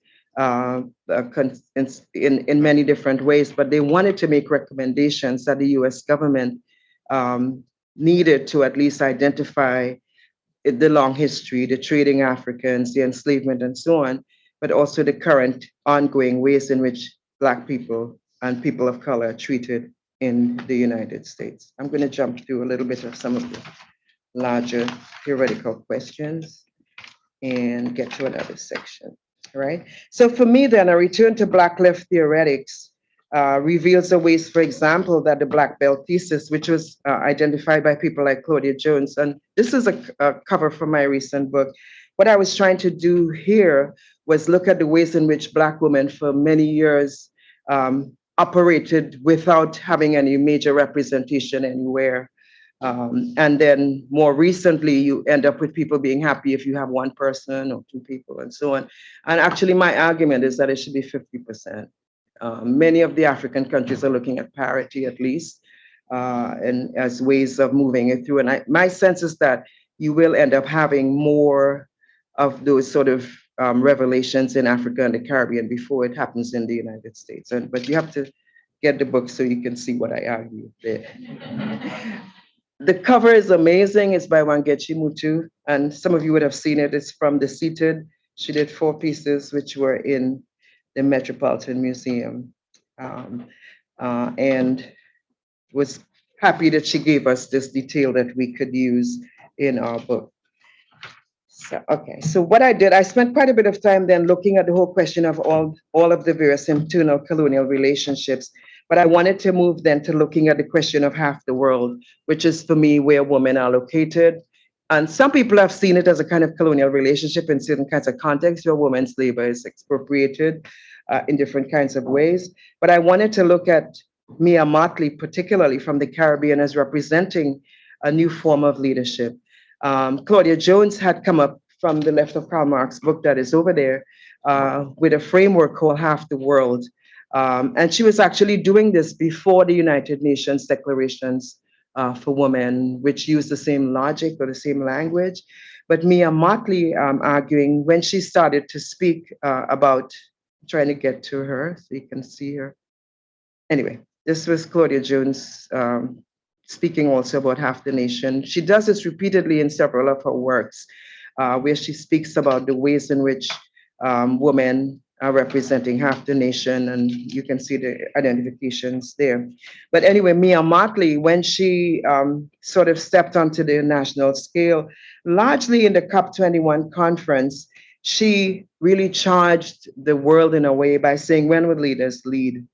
in many different ways, but they wanted to make recommendations that the US government needed to at least identify the long history, the trading Africans, the enslavement and so on, but also the current ongoing ways in which Black people and people of color are treated in the United States. I'm going to jump through a little bit of some of the larger theoretical questions and get to another section. Right. So for me, then, a return to Black left theoretics reveals the ways, for example, that the Black Belt thesis, which was identified by people like Claudia Jones, and this is a cover from my recent book. What I was trying to do here was look at the ways in which Black women for many years operated without having any major representation anywhere. And then more recently, you end up with people being happy if you have one person or two people and so on. And actually, my argument is that it should be 50%. Many of the African countries are looking at parity at least, and as ways of moving it through. And my sense is that you will end up having more of those sort of revelations in Africa and the Caribbean before it happens in the United States. But you have to get the book so you can see what I argue there. The cover is amazing. It's by Wangechi Mutu, and some of you would have seen it. It's from The Seated. She did 4 pieces, which were in the Metropolitan Museum. Um, and was happy that she gave us this detail that we could use in our book. So, okay, so what I did, I spent quite a bit of time then looking at the whole question of all of the various internal colonial relationships. But I wanted to move then to looking at the question of half the world, which is for me where women are located. And some people have seen it as a kind of colonial relationship in certain kinds of contexts where women's labor is expropriated in different kinds of ways. But I wanted to look at Mia Motley, particularly from the Caribbean, as representing a new form of leadership. Claudia Jones had come up from the left of Karl Marx's book that is over there with a framework called Half the World. And she was actually doing this before the United Nations declarations for women, which use the same logic or the same language. But Mia Motley arguing when she started to speak about trying to get to her so you can see her. Anyway, this was Claudia Jones speaking also about half the nation. She does this repeatedly in several of her works, where she speaks about the ways in which women are representing half the nation, and you can see the identifications there. But anyway, Mia Motley, when she sort of stepped onto the national scale, largely in the COP21 conference, she really charged the world in a way by saying, when would leaders lead?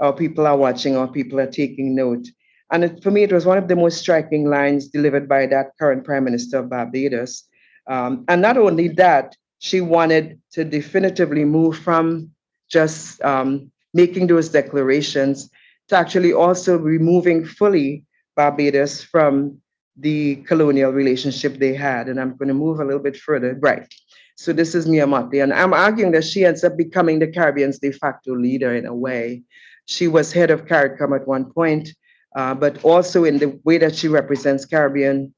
Our people are watching, our people are taking note. And for me, it was one of the most striking lines delivered by that current Prime Minister of Barbados. And not only that, she wanted to definitively move from just making those declarations to actually also removing fully Barbados from the colonial relationship they had. And I'm going to move a little bit further. Right. So this is Mia Motley. And I'm arguing that she ends up becoming the Caribbean's de facto leader in a way. She was head of CARICOM at one point, but also in the way that she represents Caribbean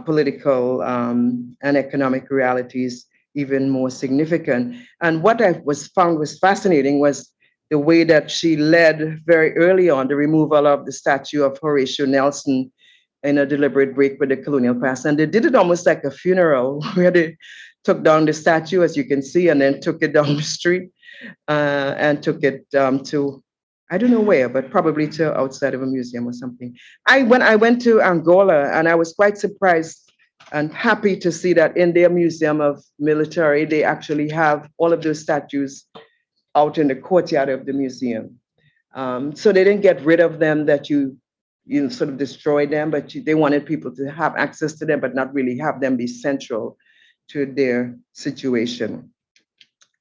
political and economic realities, even more significant. And what I found was fascinating was the way that she led very early on the removal of the statue of Horatio Nelson in a deliberate break with the colonial past. And they did it almost like a funeral where they took down the statue, as you can see, and then took it down the street and took it to, I don't know where, but probably to outside of a museum or something. When I went to Angola, and I was quite surprised and happy to see that in their museum of military, they actually have all of those statues out in the courtyard of the museum. So they didn't get rid of them, that you sort of destroy them, but they wanted people to have access to them, but not really have them be central to their situation.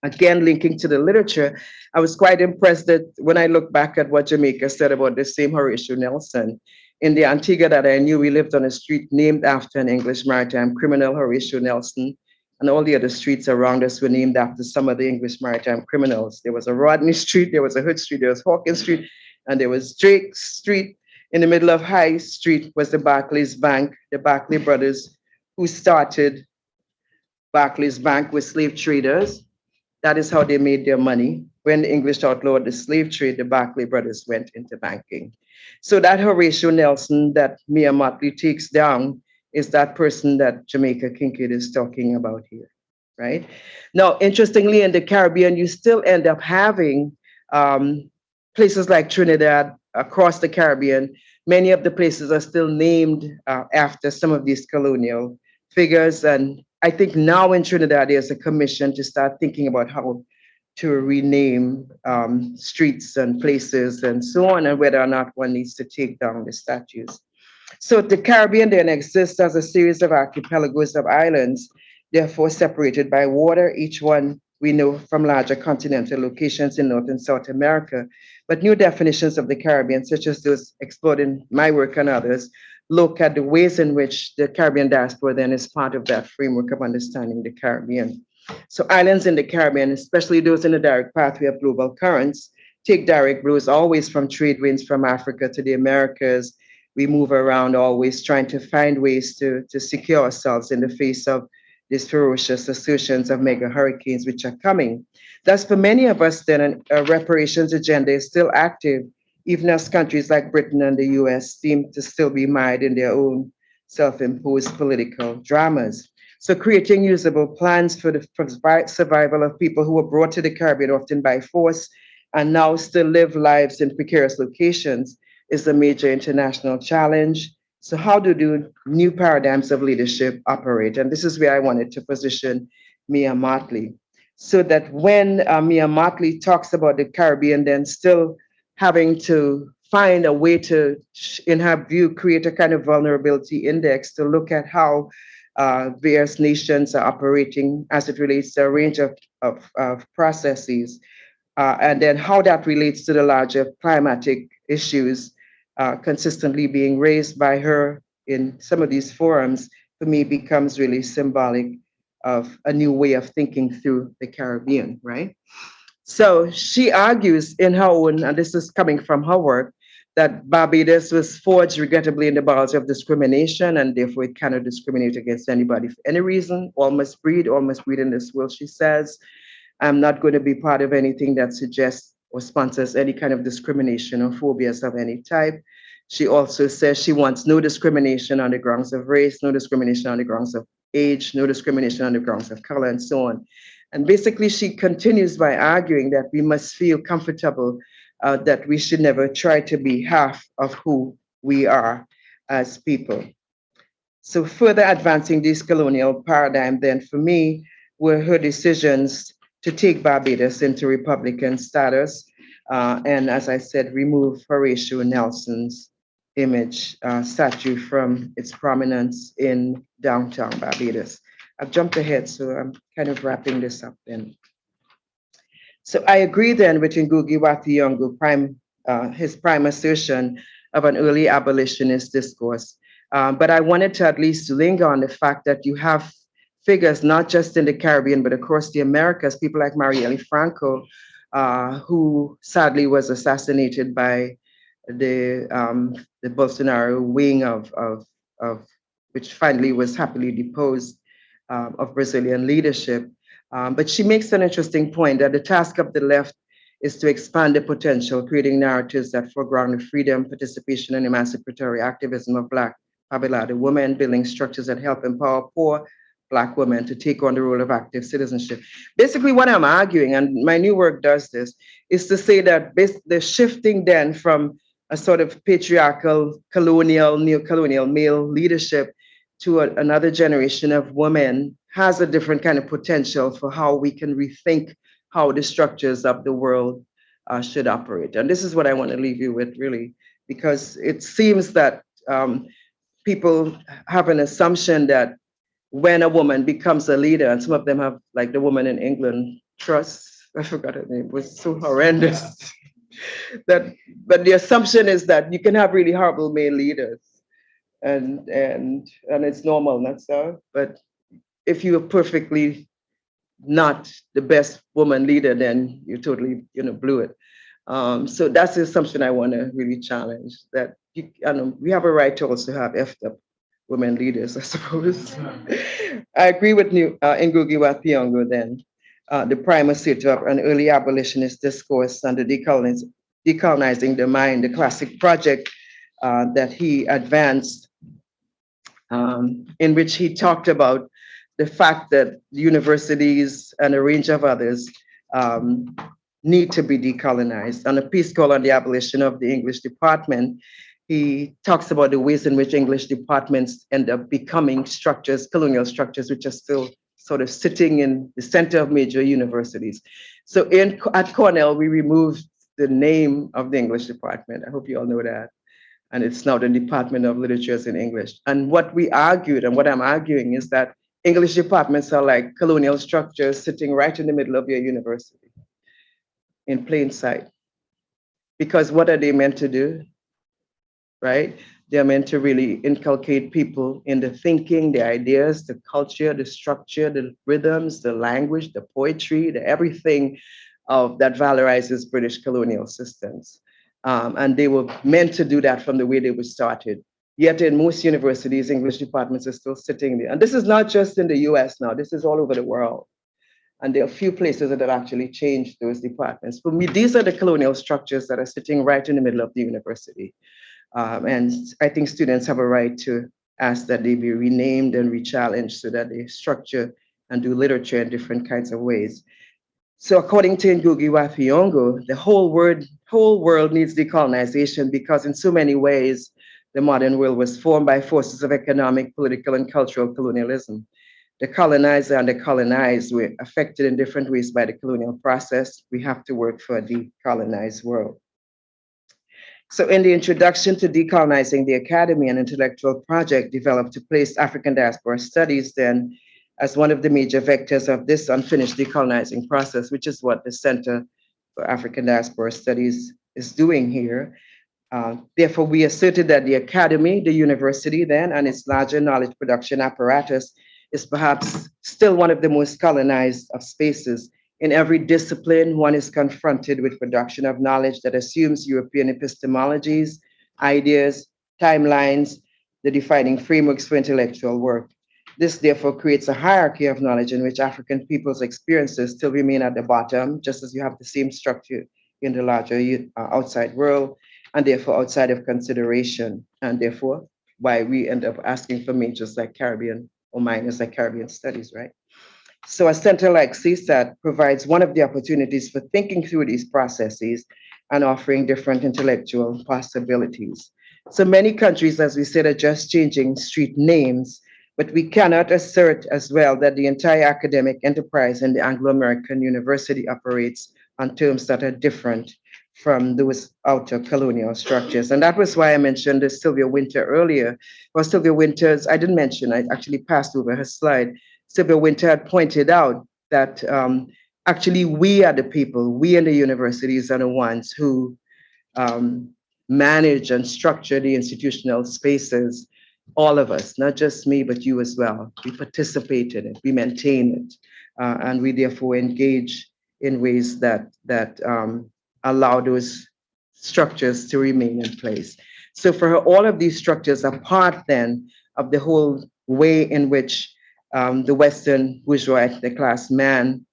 Again, linking to the literature, I was quite impressed that when I look back at what Jamaica said about the same Horatio Nelson, in the Antigua that I knew, we lived on a street named after an English maritime criminal, Horatio Nelson, and all the other streets around us were named after some of the English maritime criminals. There was a Rodney Street, there was a Hood Street, there was Hawkins Street, and there was Drake Street. In the middle of High Street was the Barclays Bank, the Barclay brothers, who started Barclays Bank with slave traders. That is how they made their money. When the English outlawed the slave trade, the Barclay brothers went into banking. So that Horatio Nelson that Mia Motley takes down is that person that Jamaica Kincaid is talking about here, right? Now, interestingly, in the Caribbean, you still end up having places like Trinidad across the Caribbean. Many of the places are still named after some of these colonial figures. And I think now in Trinidad, there's a commission to start thinking about how to rename streets and places and so on, and whether or not one needs to take down the statues. So the Caribbean then exists as a series of archipelagos of islands, therefore separated by water, each one we know from larger continental locations in North and South America. But new definitions of the Caribbean, such as those explored in my work and others, look at the ways in which the Caribbean diaspora then is part of that framework of understanding the Caribbean. So islands in the Caribbean, especially those in the direct pathway of global currents, take direct blows always from trade winds from Africa to the Americas. We move around always trying to find ways to secure ourselves in the face of these ferocious assertions of mega hurricanes which are coming. Thus, for many of us, then a reparations agenda is still active, even as countries like Britain and the US seem to still be mired in their own self-imposed political dramas. So creating usable plans for the survival of people who were brought to the Caribbean often by force and now still live lives in precarious locations is a major international challenge. So how do new paradigms of leadership operate? And this is where I wanted to position Mia Motley, so that when Mia Motley talks about the Caribbean, then still having to find a way to, in her view, create a kind of vulnerability index to look at how various nations are operating as it relates to a range of processes, and then how that relates to the larger climatic issues consistently being raised by her in some of these forums, for me becomes really symbolic of a new way of thinking through the Caribbean, right? So she argues in her own, and this is coming from her work, that Barbados was forged regrettably in the bowels of discrimination, and therefore it cannot discriminate against anybody for any reason. All must breed in this world, she says. I'm not going to be part of anything that suggests or sponsors any kind of discrimination or phobias of any type. She also says she wants no discrimination on the grounds of race, no discrimination on the grounds of age, no discrimination on the grounds of color, and so on. And basically, she continues by arguing that we must feel comfortable, that we should never try to be half of who we are as people. So further advancing this colonial paradigm, then for me, were her decisions to take Barbados into Republican status, and as I said, remove Horatio Nelson's statue from its prominence in downtown Barbados. I've jumped ahead, so I'm kind of wrapping this up then. So I agree then with Ngugi wa Thiong'o, his prime assertion of an early abolitionist discourse. But I wanted to at least linger on the fact that you have figures, not just in the Caribbean, but across the Americas, people like Marielle Franco, who sadly was assassinated by the Bolsonaro wing of which finally was happily deposed, of Brazilian leadership. But she makes an interesting point that the task of the left is to expand the potential, creating narratives that foreground the freedom, participation, and emancipatory activism of Black Babalade women, building structures that help empower poor Black women to take on the role of active citizenship. Basically, what I'm arguing, and my new work does this, is to say that the shifting then from a sort of patriarchal, colonial, neo-colonial male leadership to another generation of women has a different kind of potential for how we can rethink how the structures of the world should operate. And this is what I want to leave you with, really, because it seems that people have an assumption that when a woman becomes a leader, and some of them have, like the woman in England, Truss, I forgot her name, it was so horrendous. But the assumption is that you can have really horrible male leaders, and it's normal, not so. But if you are perfectly not the best woman leader, then you totally, blew it. So that's the assumption I want to really challenge. That we have a right to also have effed up women leaders, I suppose. I agree with Ngugi wa Thiong'o then, the prime assertor of an early abolitionist discourse under decolonizing the mind, the classic project that he advanced, in which he talked about the fact that universities and a range of others need to be decolonized. On a piece called On the Abolition of the English Department, he talks about the ways in which English departments end up becoming structures, colonial structures, which are still sort of sitting in the center of major universities. So at Cornell, we removed the name of the English department. I hope you all know that. And it's now the Department of Literatures in English. And what we argued, and what I'm arguing, is that English departments are like colonial structures sitting right in the middle of your university, in plain sight. Because what are they meant to do? Right? They're meant to really inculcate people in the thinking, the ideas, the culture, the structure, the rhythms, the language, the poetry, the everything that valorizes British colonial systems. And they were meant to do that from the way they were started. Yet in most universities, English departments are still sitting there. And this is not just in the US now, this is all over the world. And there are a few places that have actually changed those departments. For me, these are the colonial structures that are sitting right in the middle of the university. And I think students have a right to asked that they be renamed and rechallenged so that they structure and do literature in different kinds of ways. So according to Ngugi wa Thiong'o, the whole world needs decolonization because in so many ways, the modern world was formed by forces of economic, political, and cultural colonialism. The colonizer and the colonized were affected in different ways by the colonial process. We have to work for a decolonized world. So in the introduction to Decolonizing the Academy, an intellectual project developed to place African diaspora studies then as one of the major vectors of this unfinished decolonizing process, which is what the Center for African Diaspora Studies is doing here. Therefore, we asserted that the academy, the university then, and its larger knowledge production apparatus is perhaps still one of the most colonized of spaces. In every discipline, one is confronted with production of knowledge that assumes European epistemologies, ideas, timelines, the defining frameworks for intellectual work. This therefore creates a hierarchy of knowledge in which African people's experiences still remain at the bottom, just as you have the same structure in the larger outside world, and therefore outside of consideration, and therefore why we end up asking for majors like Caribbean or minors like Caribbean studies, right? So a center like CSAT provides one of the opportunities for thinking through these processes and offering different intellectual possibilities. So many countries, as we said, are just changing street names, but we cannot assert as well that the entire academic enterprise in the Anglo-American university operates on terms that are different from those outer colonial structures. And that was why I mentioned this Sylvia Wynter earlier. Well, Sylvia Wynter's, I didn't mention, I actually passed over her slide. Sylvia Wynter had pointed out that actually we are the people, we in the universities are the ones who manage and structure the institutional spaces, all of us, not just me, but you as well. We participate in it, we maintain it, and we therefore engage in ways that allow those structures to remain in place. So for her, all of these structures are part then of the whole way in which the Western bourgeois ethnic class man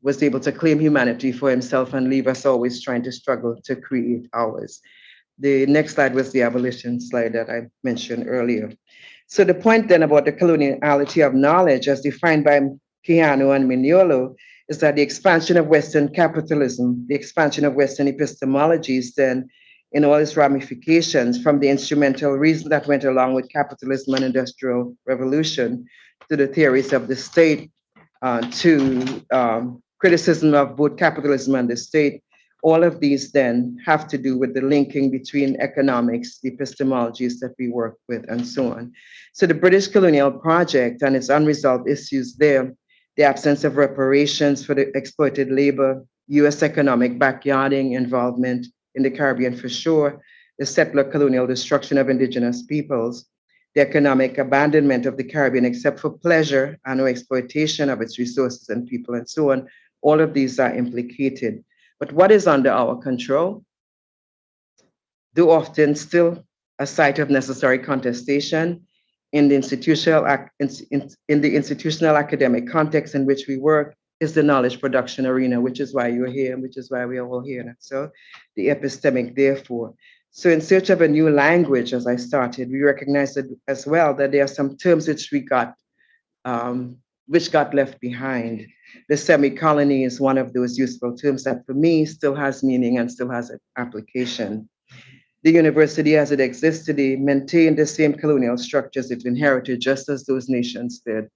was able to claim humanity for himself and leave us always trying to struggle to create ours. The next slide was the abolition slide that I mentioned earlier. So the point then about the coloniality of knowledge as defined by Quijano and Mignolo is that the expansion of Western capitalism, the expansion of Western epistemologies then in all its ramifications from the instrumental reason that went along with capitalism and industrial revolution to the theories of the state, to criticism of both capitalism and the state, all of these then have to do with the linking between economics, the epistemologies that we work with, and so on. So the British colonial project and its unresolved issues there, the absence of reparations for the exploited labor, US economic backyarding involvement in the Caribbean for sure, the settler colonial destruction of indigenous peoples, the economic abandonment of the Caribbean except for pleasure and or exploitation of its resources and people and so on, all of these are implicated. But what is under our control? Though often still a site of necessary contestation in the institutional academic context in which we work is the knowledge production arena, which is why you're here and which is why we are all here. So the epistemic, therefore. So in search of a new language, as I started, we recognized as well that there are some terms which got left behind. The semi-colony is one of those useful terms that for me still has meaning and still has an application. The university as it exists today maintained the same colonial structures it inherited just as those nations did,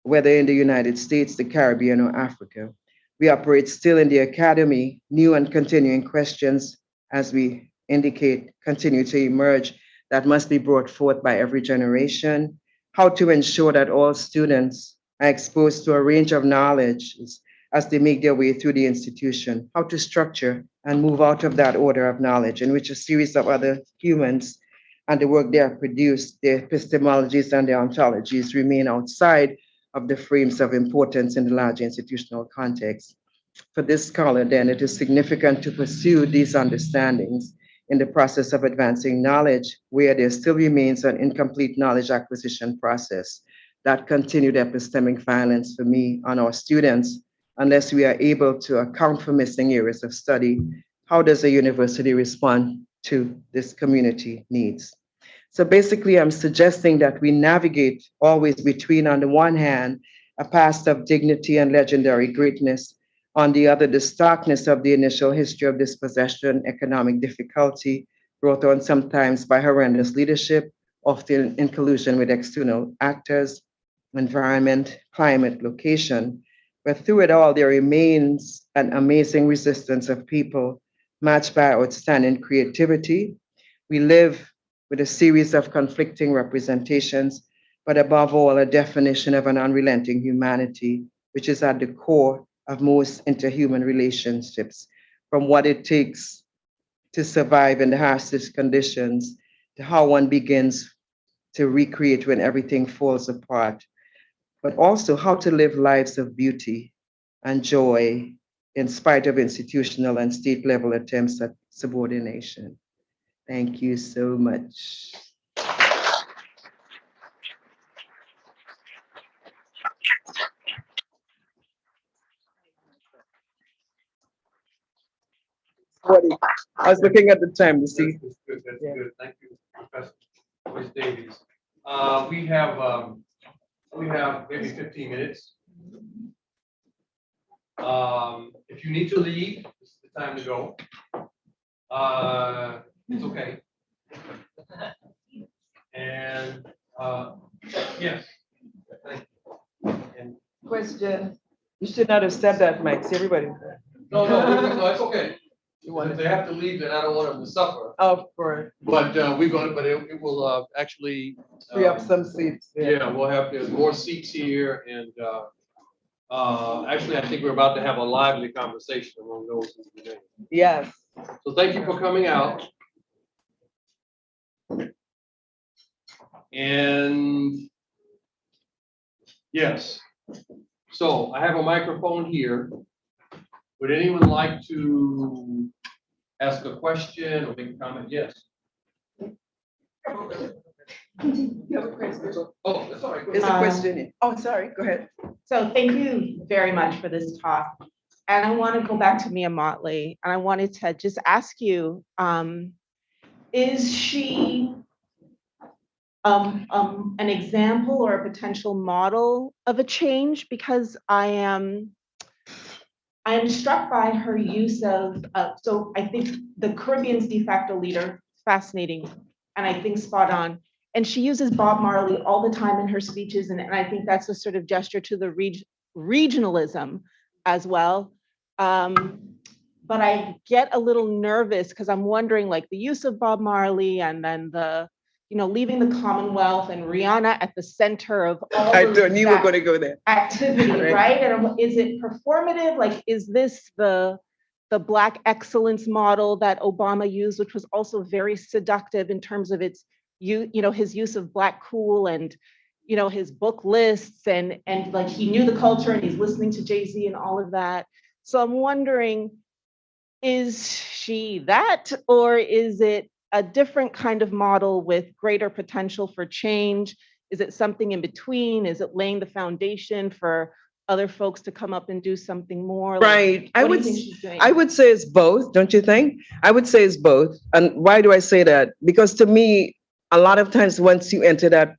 whether in the United States, the Caribbean, or Africa. We operate still in the academy, new and continuing questions, as we indicate, continue to emerge that must be brought forth by every generation. How to ensure that all students are exposed to a range of knowledge as they make their way through the institution, how to structure and move out of that order of knowledge in which a series of other humans and the work they have produced, their epistemologies and their ontologies remain outside of the frames of importance in the larger institutional context. For this scholar, then, it is significant to pursue these understandings in the process of advancing knowledge, where there still remains an incomplete knowledge acquisition process. That continued epistemic violence for me on our students, unless we are able to account for missing areas of study. How does a university respond to this community needs? So basically, I'm suggesting that we navigate always between, on the one hand, a past of dignity and legendary greatness, on the other, the starkness of the initial history of dispossession, economic difficulty, brought on sometimes by horrendous leadership, often in collusion with external actors, environment, climate, location. But through it all, there remains an amazing resistance of people matched by outstanding creativity. We live with a series of conflicting representations, but above all, a definition of an unrelenting humanity, which is at the core of most interhuman relationships, from what it takes to survive in the harshest conditions to how one begins to recreate when everything falls apart, but also how to live lives of beauty and joy in spite of institutional and state level attempts at subordination. Thank you so much. I was looking at the time to see. That's good, that's Yeah. good. Thank you, Professor Boyce-Davies. We have maybe 15 minutes. If you need to leave, this is the time to go. It's okay. And, yes. Thank you. And, Question. You should not have said that, Mike. See everybody. no, it's okay. You want If to? they have to leave, then I don't want them to suffer. Of course. But it will actually. Free up some seats. Yeah, we'll have, there's more seats here and, actually, I think we're about to have a lively conversation among those who remain. Yes. So thank you for coming out. And yes, so I have a microphone here. Would anyone like to ask a question or make a comment? Yes. You have a question? Oh, that's all right. Go There's ahead. a question. Oh, sorry. Go ahead. So thank you very much for this talk. And I want to go back to Mia Motley, and I wanted to just ask you, is she an example or a potential model of a change? Because I am struck by her use of, so I think the Caribbean's de facto leader, fascinating, and I think spot on. And she uses Bob Marley all the time in her speeches, and I think that's a sort of gesture to the regionalism as well. But I get a little nervous because I'm wondering, like, the use of Bob Marley and then the, leaving the Commonwealth and Rihanna at the center of all I of knew you were that going to go there. activity, Right. right? And is it performative? Like, is this the Black excellence model that Obama used, which was also very seductive in terms of its, his use of Black cool and, his book lists and like he knew the culture and he's listening to Jay-Z and all of that. So I'm wondering, is she that, or is it a different kind of model with greater potential for change? Is it something in between? Is it laying the foundation for other folks to come up and do something more? Right. What do you think she's doing? I would say it's both, don't you think? I would say it's both. And why do I say that? Because to me, a lot of times once you enter that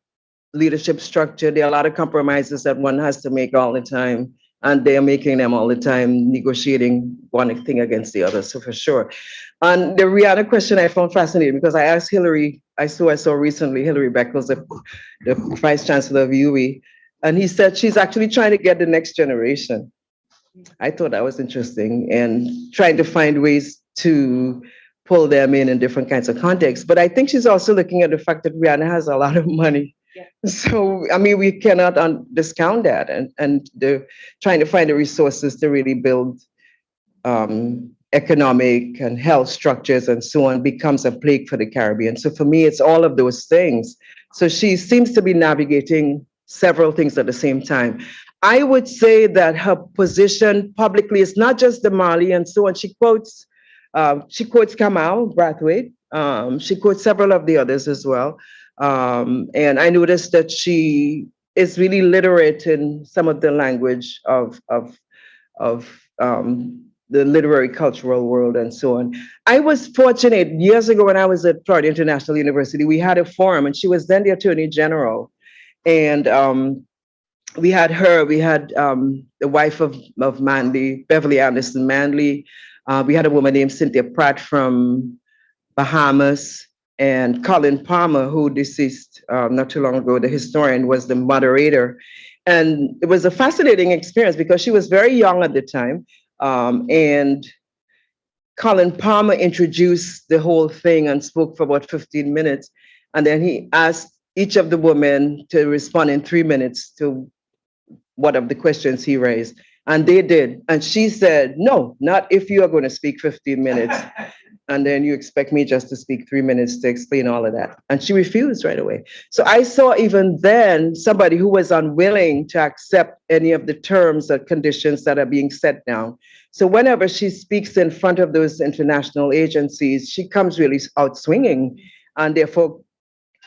leadership structure, there are a lot of compromises that one has to make all the time. And they're making them all the time, negotiating one thing against the other. So for sure. And the Rihanna question I found fascinating because I asked Hillary, I saw recently, Hillary Beckles, the Vice Chancellor of UWI, and he said she's actually trying to get the next generation. I thought that was interesting and trying to find ways to pull them in different kinds of contexts. But I think she's also looking at the fact that Rihanna has a lot of money. Yeah. So, I mean, we cannot discount that and they're trying to find the resources to really build economic and health structures and so on becomes a plague for the Caribbean. So for me, it's all of those things. So she seems to be navigating several things at the same time. I would say that her position publicly is not just the Mali and so on. She quotes Kamau Brathwaite. She quotes several of the others as well. And I noticed that she is really literate in some of the language of the literary cultural world and so on. I was fortunate years ago when I was at Florida International University, we had a forum and she was then the Attorney General. And we had her, we had the wife of Manley, Beverly Anderson Manley. We had a woman named Cynthia Pratt from Bahamas, and Colin Palmer, who deceased not too long ago, the historian, was the moderator. And it was a fascinating experience because she was very young at the time. And Colin Palmer introduced the whole thing and spoke for about 15 minutes. And then he asked each of the women to respond in 3 minutes to one of the questions he raised. And they did. And she said, no, not if you are going to speak 15 minutes. And then you expect me just to speak 3 minutes to explain all of that. And she refused right away. So I saw even then somebody who was unwilling to accept any of the terms or conditions that are being set down. So whenever she speaks in front of those international agencies, she comes really out swinging, and therefore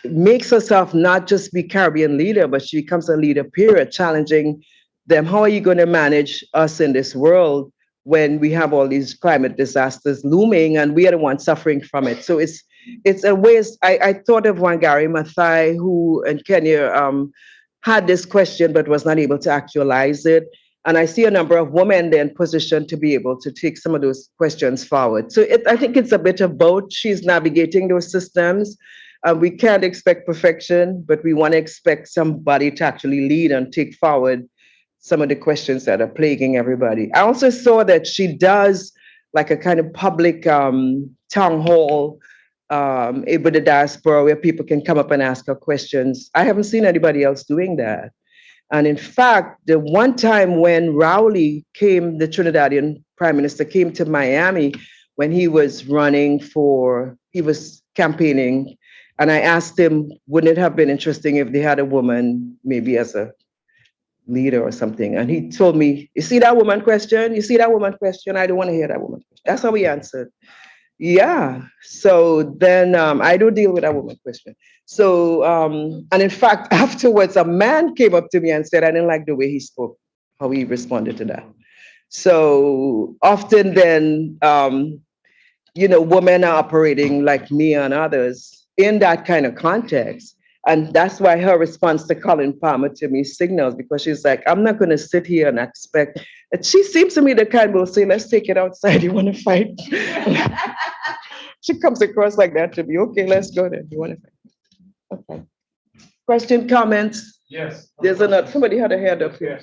makes herself not just be Caribbean leader, but she becomes a leader, period, challenging them. How are you going to manage us in this world when we have all these climate disasters looming and we are the ones suffering from it? So it's a ways. I thought of Wangari Maathai, who in Kenya had this question but was not able to actualize it. And I see a number of women then positioned to be able to take some of those questions forward. So I think it's a bit of both. She's navigating those systems. We can't expect perfection, but we want to expect somebody to actually lead and take forward some of the questions that are plaguing everybody. I also saw that she does like a kind of public town hall with the diaspora where people can come up and ask her questions. I haven't seen anybody else doing that. And in fact, the one time when Rowley came, the Trinidadian prime minister came to Miami when he was campaigning. And I asked him, wouldn't it have been interesting if they had a woman maybe as a leader or something? And he told me, you see that woman question? You see that woman question? I don't want to hear that woman question. That's how he answered. Yeah. So then I don't deal with that woman question. So, and in fact, afterwards, a man came up to me and said, I didn't like the way he spoke, how he responded to that. So often then, women are operating like me and others in that kind of context. And that's why her response to Colin Palmer to me signals, because she's like, I'm not going to sit here and expect. And she seems to me the kind who will say, let's take it outside. You want to fight? She comes across like that to me. Okay, let's go then. You want to fight? Okay. Question, comments? Yes. There's another. Somebody had a hand up here.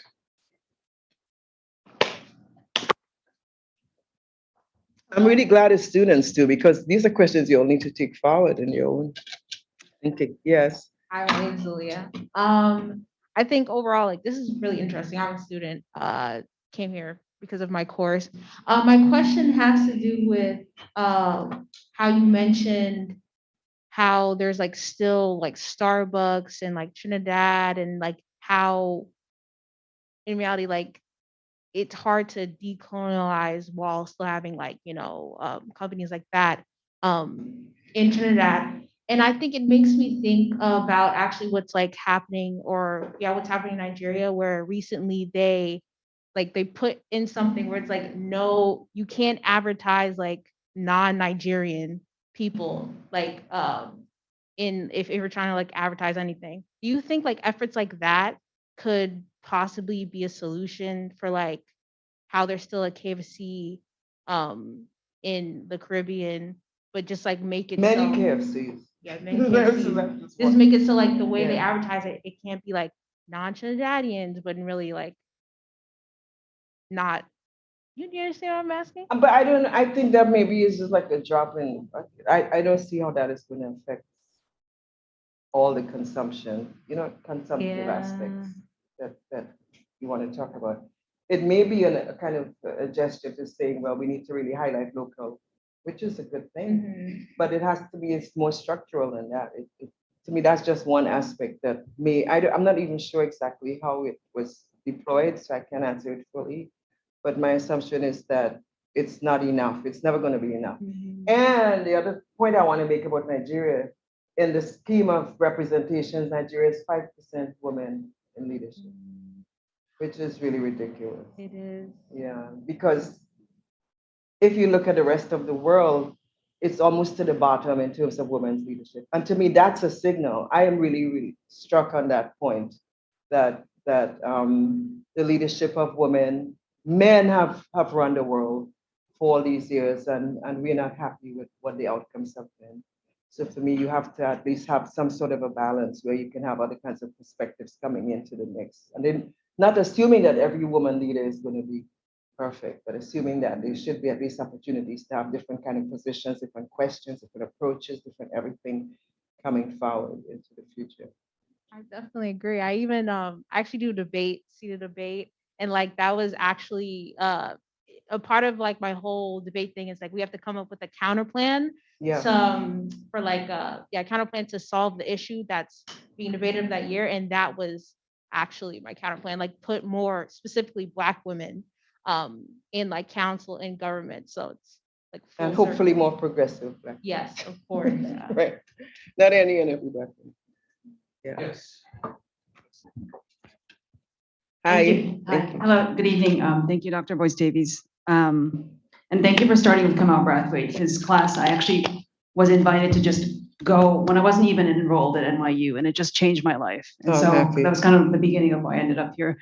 I'm really glad as students too, because these are questions you'll need to take forward in your own thinking. Yes. Hi, my name's Zulia. I think overall, like, this is really interesting. I'm a student, came here because of my course. My question has to do with how you mentioned how there's like still like Starbucks and like Trinidad, and like how in reality, like, it's hard to decolonialize while still having like, companies like that in Trinidad. And I think it makes me think about actually what's like happening, what's happening in Nigeria, where recently they put in something where it's like, no, you can't advertise like non-Nigerian people, like if you're trying to like advertise anything. Do you think like efforts like that could possibly be a solution for like how there's still a KFC in the Caribbean, but just like make it Many so, KFCs. yeah, many KFCs. Just make it so like the way they advertise it, it can't be like non-Trinidadians, but really like not. You understand what I'm asking? But I think that maybe is just like a drop in. I don't see how that is going to affect all the consumptive aspects that you want to talk about. It may be a kind of a gesture to saying, well, we need to really highlight local, which is a good thing, but it has to be more structural than that. To me, that's just one aspect that I'm not even sure exactly how it was deployed, so I can't answer it fully. But my assumption is that it's not enough. It's never going to be enough. And the other point I want to make about Nigeria, in the scheme of representations, Nigeria is 5% women in leadership, which is really ridiculous. It is. Yeah, because if you look at the rest of the world, it's almost to the bottom in terms of women's leadership. And to me, that's a signal. I am really, really struck on that point that the leadership of women, men have run the world for all these years, and we're not happy with what the outcomes have been. So for me, you have to at least have some sort of a balance where you can have other kinds of perspectives coming into the mix. And then not assuming that every woman leader is going to be perfect, but assuming that there should be at least opportunities to have different kind of positions, different questions, different approaches, different everything coming forward into the future. I definitely agree. I even actually do see the debate, and like that was actually a part of like my whole debate thing is like we have to come up with a counter plan. Yeah. For like counter plan to solve the issue that's being debated that year, and that was actually my counter plan, like put more specifically Black women in like council and government. So it's like And full hopefully circle. more progressive. Yes, of course. Yeah. Right. Not any and every Black woman. Yeah. Yes. Hi. Thank you. Hi. Hello, good evening. Thank you, Dr. Boyce-Davies. And thank you for starting with Kamal Brathwaite. His class, I actually was invited to just go when I wasn't even enrolled at NYU, and it just changed my life. And Oh, so happy. that was kind of the beginning of why I ended up here.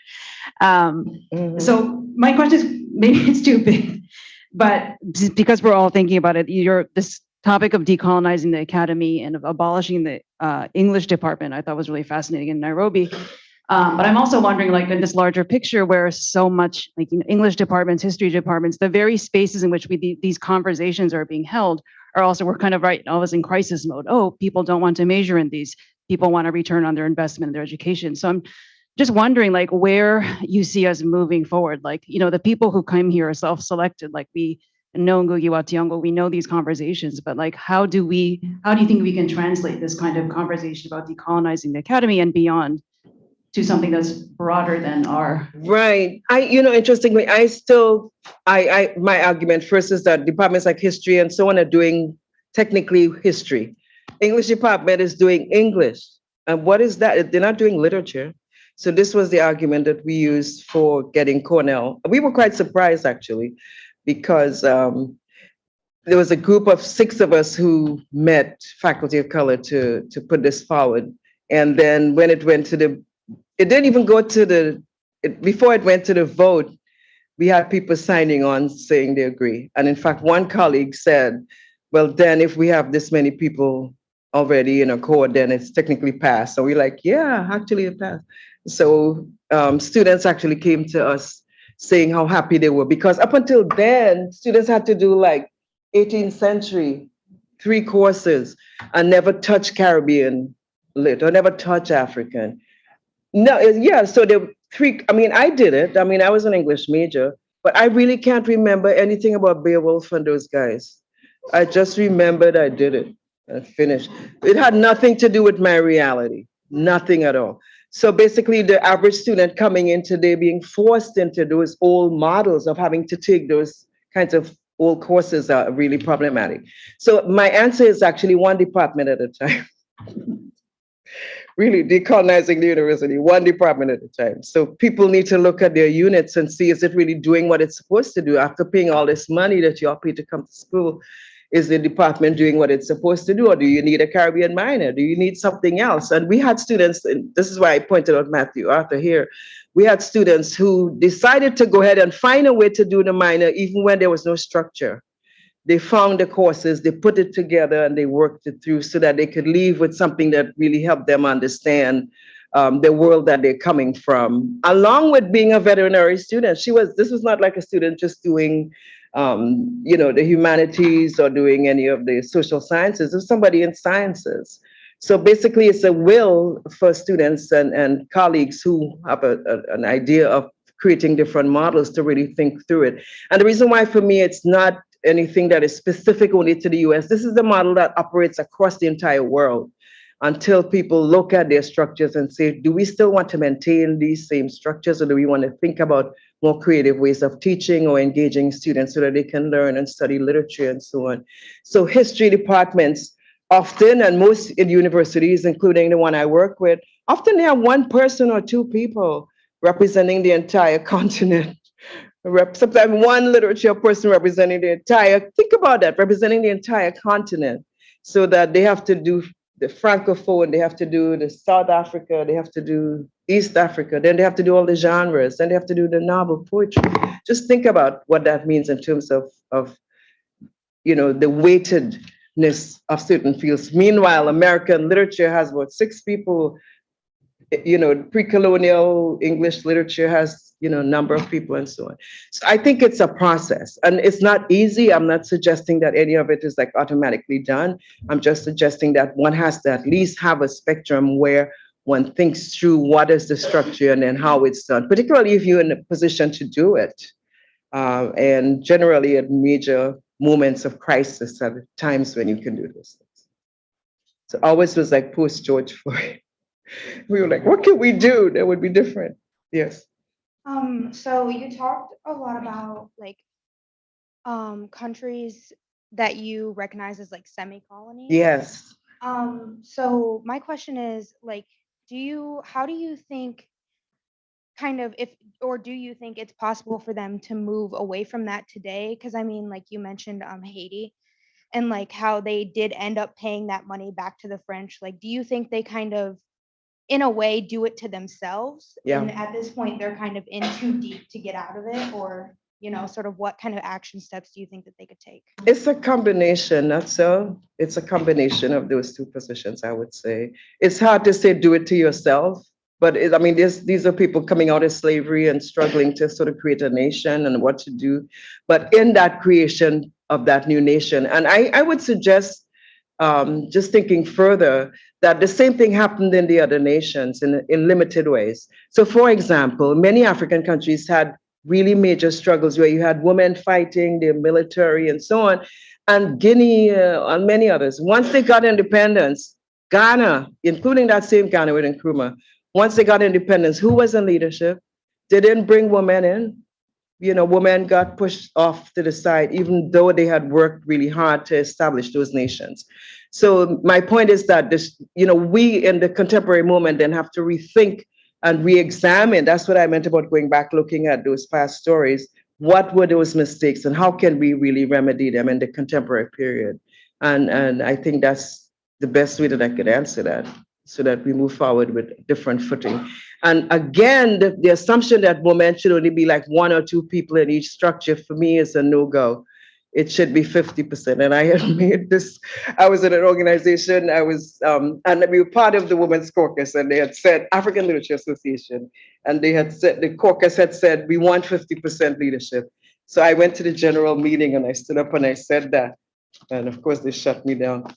Mhm. So my question is, maybe it's too big, but just because we're all thinking about it, this topic of decolonizing the academy and of abolishing the English department, I thought was really fascinating in Nairobi. But I'm also wondering, like in this larger picture, where so much, like English departments, history departments, the very spaces in which these conversations are being held are also, we're kind of always in crisis mode. Oh, people don't want to major in these. People want to return on their investment in their education. So I'm just wondering, like, where you see us moving forward. Like, the people who come here are self-selected. Like we know Ngugi wa Thiong'o, we know these conversations, but like, how do you think we can translate this kind of conversation about decolonizing the academy and beyond to something that's broader than our. Right. Interestingly, my argument first is that departments like history and so on are doing technically history. English department is doing English. And what is that? They're not doing literature. So this was the argument that we used for getting Cornell. We were quite surprised, actually, because there was a group of 6 of us who met faculty of color to put this forward. And then when it went to it didn't even go to before it went to the vote, we had people signing on saying they agree. And in fact, one colleague said, well, then if we have this many people already in accord, then it's technically passed. So we're like, yeah, actually it passed. So students actually came to us saying how happy they were, because up until then, students had to do like 18th century, 3 courses, and never touch Caribbean lit or never touch African. No, yeah, so there were 3, I did it. I was an English major, but I really can't remember anything about Beowulf and those guys. I just remembered I did it and finished. It had nothing to do with my reality, nothing at all. So basically the average student coming in today being forced into those old models of having to take those kinds of old courses are really problematic. So my answer is actually one department at a time. Really decolonizing the university, one department at a time. So people need to look at their units and see, is it really doing what it's supposed to do? After paying all this money that you all pay to come to school, is the department doing what it's supposed to do? Or do you need a Caribbean minor? Do you need something else? And we had students, and this is why I pointed out Matthew Arthur here, we had students who decided to go ahead and find a way to do the minor even when there was no structure. They found the courses, they put it together, and they worked it through so that they could leave with something that really helped them understand the world that they're coming from, along with being a veterinary student. This was not like a student just doing, the humanities or doing any of the social sciences. It was somebody in sciences. So basically, it's a will for students and colleagues who have an idea of creating different models to really think through it. And the reason why, for me, it's not anything that is specific only to the US. This is the model that operates across the entire world until people look at their structures and say, do we still want to maintain these same structures, or do we want to think about more creative ways of teaching or engaging students so that they can learn and study literature and so on? So history departments often, and most universities, including the one I work with, often they have 1 person or 2 people representing the entire continent. Sometimes one literature person representing the entire, think about that, representing the entire continent. So that they have to do the Francophone, they have to do the South Africa, they have to do East Africa, then they have to do all the genres, then they have to do the novel poetry. Just think about what that means in terms of the weightedness of certain fields. Meanwhile, American literature has about 6 people, pre-colonial English literature has, number of people and so on. So I think it's a process and it's not easy. I'm not suggesting that any of it is like automatically done. I'm just suggesting that one has to at least have a spectrum where one thinks through what is the structure and then how it's done, particularly if you're in a position to do it. And generally at major moments of crisis are the times when you can do those things. So always was like post George Floyd. We were like, what can we do that would be different? Yes. So you talked a lot about like countries that you recognize as like semi-colonies. Yes. So my question is like, how do you think do you think it's possible for them to move away from that today? Because I mean, like you mentioned Haiti and like how they did end up paying that money back to the French. Like, do you think they kind of in a way do it to themselves? Yeah. And at this point they're kind of in too deep to get out of it, or sort of what kind of action steps do you think that they could take? It's a combination, that's all. It's a combination of those two positions, I would say. It's hard to say do it to yourself, but I mean, these are people coming out of slavery and struggling to sort of create a nation and what to do. But in that creation of that new nation, and I would suggest, just thinking further, that the same thing happened in the other nations in limited ways. So for example, many African countries had really major struggles where you had women fighting, the military and so on, and Guinea and many others. Once they got independence, Ghana, including that same Ghana with Nkrumah, once they got independence, who was in leadership? They didn't bring women in. Women got pushed off to the side, even though they had worked really hard to establish those nations. So my point is that we in the contemporary moment then have to rethink and re-examine. That's what I meant about going back, looking at those past stories. What were those mistakes and how can we really remedy them in the contemporary period? And I think that's the best way that I could answer that, so that we move forward with different footing. And again, the assumption that women should only be like 1 or 2 people in each structure, for me, is a no-go. It should be 50%. And I had made this, I was in an organization, and we were part of the Women's Caucus, and they had said, African Literature Association, and they had said, the caucus had said, we want 50% leadership. So I went to the general meeting and I stood up and I said that. And of course, they shut me down.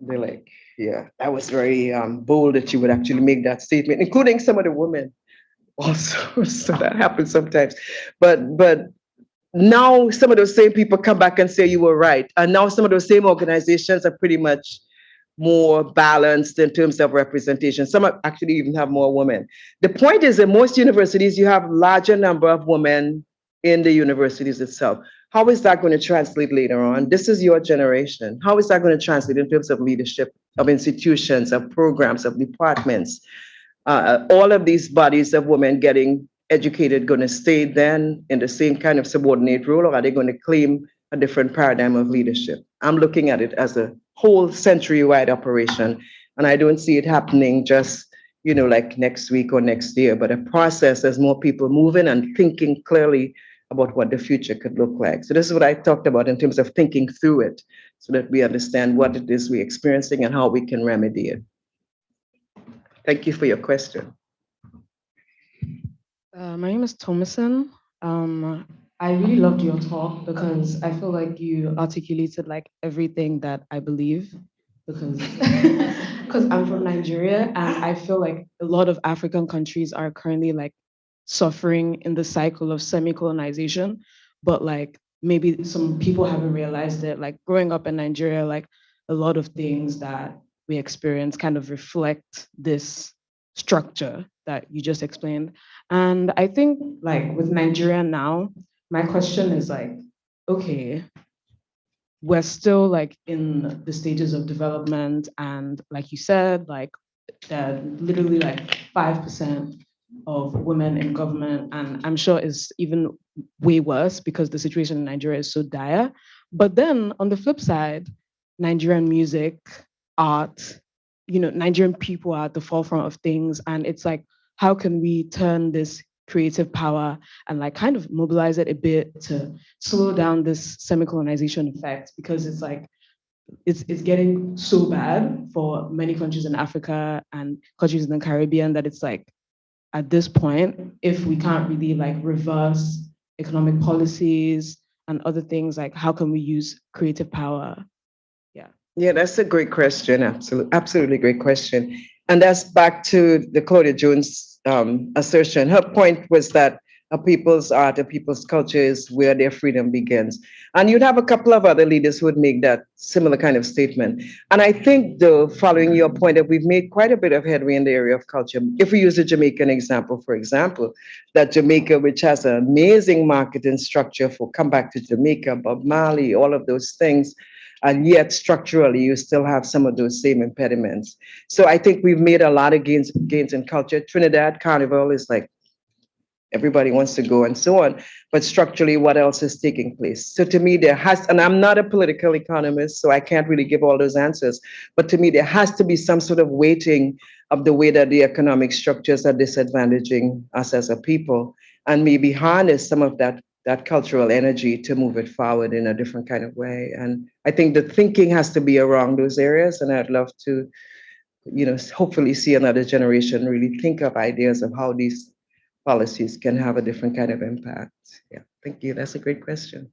They're like, yeah, that was very bold that you would actually make that statement, including some of the women also. So that happens sometimes. But now some of those same people come back and say you were right. And now some of those same organizations are pretty much more balanced in terms of representation. Some actually even have more women. The point is in most universities, you have larger number of women in the universities itself. How is that going to translate later on? This is your generation. How is that going to translate in terms of leadership of institutions, of programs, of departments? All of these bodies of women getting educated going to stay then in the same kind of subordinate role, or are they going to claim a different paradigm of leadership? I'm looking at it as a whole century-wide operation, and I don't see it happening just like next week or next year, but a process as more people moving and thinking clearly about what the future could look like. So this is what I talked about in terms of thinking through it, so that we understand what it is we're experiencing and how we can remedy it. Thank you for your question. My name is Thomason. I really loved your talk because I feel like you articulated like everything that I believe, because I'm from Nigeria, and I feel like a lot of African countries are currently like suffering in the cycle of semi-colonization, but like maybe some people haven't realized it. Like growing up in Nigeria, like a lot of things that we experience kind of reflect this structure that you just explained. And I think like with Nigeria now, my question is like, okay, we're still like in the stages of development, and like you said, like literally like 5% of women in government, and I'm sure it's even way worse because the situation in Nigeria is so dire. But then on the flip side, Nigerian music, art, Nigerian people are at the forefront of things, and it's like, how can we turn this creative power and like kind of mobilize it a bit to slow down this semi-colonization effect, because it's like it's getting so bad for many countries in Africa and countries in the Caribbean that it's like, at this point, if we can't really like reverse economic policies and other things, like how can we use creative power? Yeah. Yeah, that's a great question. Absolutely great question. And that's back to the Claudia Jones assertion. Her point was that a people's art, a people's culture is where their freedom begins. And you'd have a couple of other leaders who would make that similar kind of statement. And I think, though, following your point, that we've made quite a bit of headway in the area of culture. If we use the Jamaican example, for example, that Jamaica, which has an amazing marketing structure for Come Back to Jamaica, Bob Marley, all of those things, and yet structurally you still have some of those same impediments. So I think we've made a lot of gains in culture. Trinidad Carnival is like everybody wants to go and so on, but structurally what else is taking place? So to me there has, and I'm not a political economist, so I can't really give all those answers, but to me there has to be some sort of weighting of the way that the economic structures are disadvantaging us as a people, and maybe harness some of that cultural energy to move it forward in a different kind of way. And I think the thinking has to be around those areas. And I'd love to, hopefully see another generation really think of ideas of how these policies can have a different kind of impact. Yeah, thank you. That's a great question.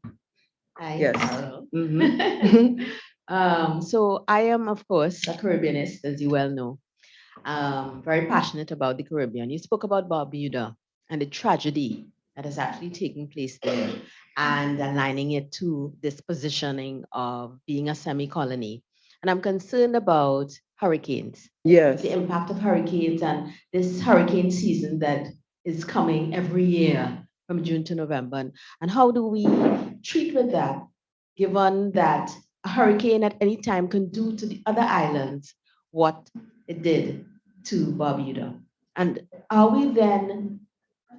Hi, Yes. Carole. Mhm. So I am, of course, a Caribbeanist, as you well know. Very passionate about the Caribbean. You spoke about Barbuda and the tragedy that has actually taken place there, and aligning it to this positioning of being a semi-colony. And I'm concerned about hurricanes, Yes. the impact of hurricanes, and this hurricane season that is coming every year from June to November. And how do we treat with that, given that a hurricane at any time can do to the other islands what it did to Barbuda? And are we then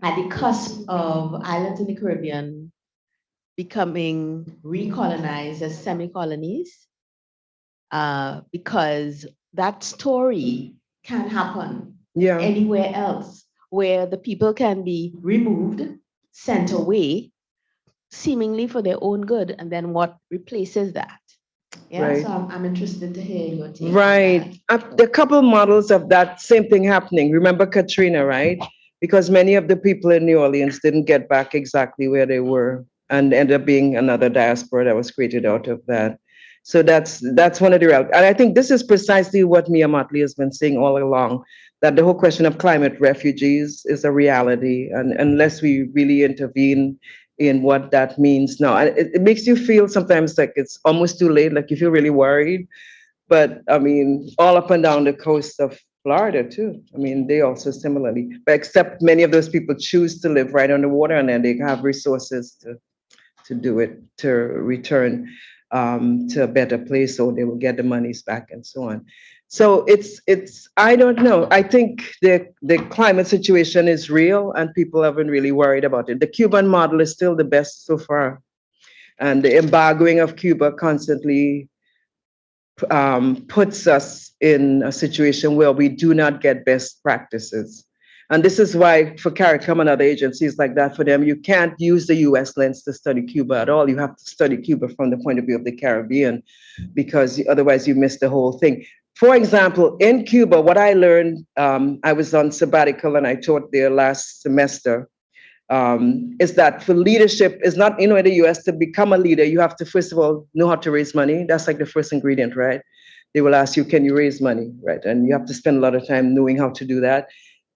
at the cusp of islands in the Caribbean becoming recolonized as semi-colonies? Because that story can happen Yeah. anywhere else where the people can be removed, sent away, seemingly for their own good, and then what replaces that? Yeah, Right. so I'm interested to hear your take. On Right. that. There are a couple models of that same thing happening. Remember Katrina, right? Because many of the people in New Orleans didn't get back exactly where they were, and ended up being another diaspora that was created out of that. So that's one of the real. And I think this is precisely what Mia Motley has been saying all along, that the whole question of climate refugees is a reality, and unless we really intervene in what that means now, and it makes you feel sometimes like it's almost too late, like you feel really worried. But I mean, all up and down the coast of Florida too. I mean, they also similarly, but except many of those people choose to live right on the water, and then they have resources to do it, to return to a better place, so they will get the monies back and so on. So it's I don't know. I think the climate situation is real, and people haven't really worried about it. The Cuban model is still the best so far, and the embargoing of Cuba constantly puts us in a situation where we do not get best practices. And this is why for CARICOM and other agencies like that, for them, you can't use the US lens to study Cuba at all. You have to study Cuba from the point of view of the Caribbean, because otherwise you miss the whole thing. For example, in Cuba, what I learned, I was on sabbatical and I taught there last semester, is that for leadership is not, in the US, to become a leader, you have to, first of all, know how to raise money. That's like the first ingredient, right? They will ask you, can you raise money, right? And you have to spend a lot of time knowing how to do that.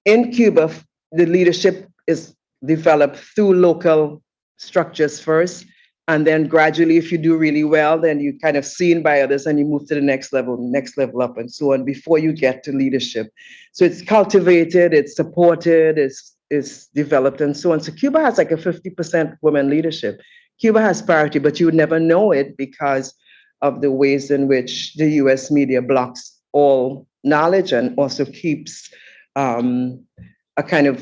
In Cuba, the leadership is developed through local structures first. And then gradually, if you do really well, then you kind of seen by others and you move to the next level up and so on before you get to leadership. So it's cultivated, it's supported, it's developed and so on. So Cuba has like a 50% women leadership. Cuba has parity, but you would never know it because of the ways in which the US media blocks all knowledge and also keeps a a kind of,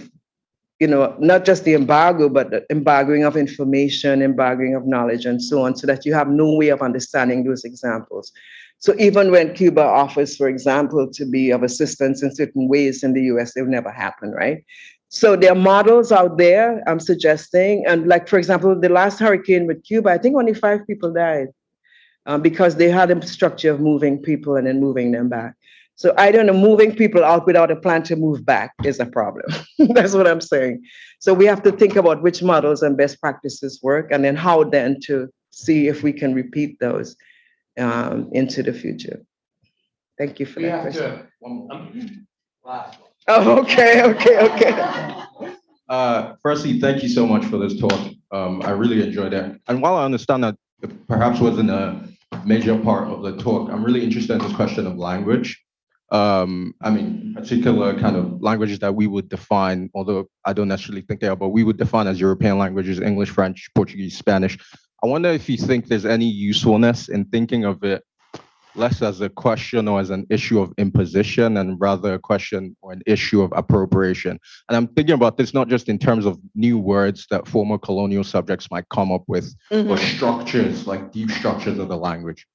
not just the embargo, but the embargoing of information, embargoing of knowledge, and so on, so that you have no way of understanding those examples. So even when Cuba offers, for example, to be of assistance in certain ways in the US, it will never happen, right? So there are models out there, I'm suggesting. And like, for example, the last hurricane with Cuba, I think only 5 people died because they had a structure of moving people and then moving them back. So I don't know, moving people out without a plan to move back is a problem. That's what I'm saying. So we have to think about which models and best practices work, and then how then to see if we can repeat those into the future. Thank you for that question. Oh, okay. Firstly, thank you so much for this talk. I really enjoyed it. And while I understand that it perhaps wasn't a major part of the talk, I'm really interested in this question of language. Particular kind of languages that we would define, although I don't necessarily think they are, but we would define as European languages: English, French, Portuguese, Spanish. I wonder if you think there's any usefulness in thinking of it less as a question or as an issue of imposition, and rather a question or an issue of appropriation. And I'm thinking about this not just in terms of new words that former colonial subjects might come up with, but structures, like deep structures of the language.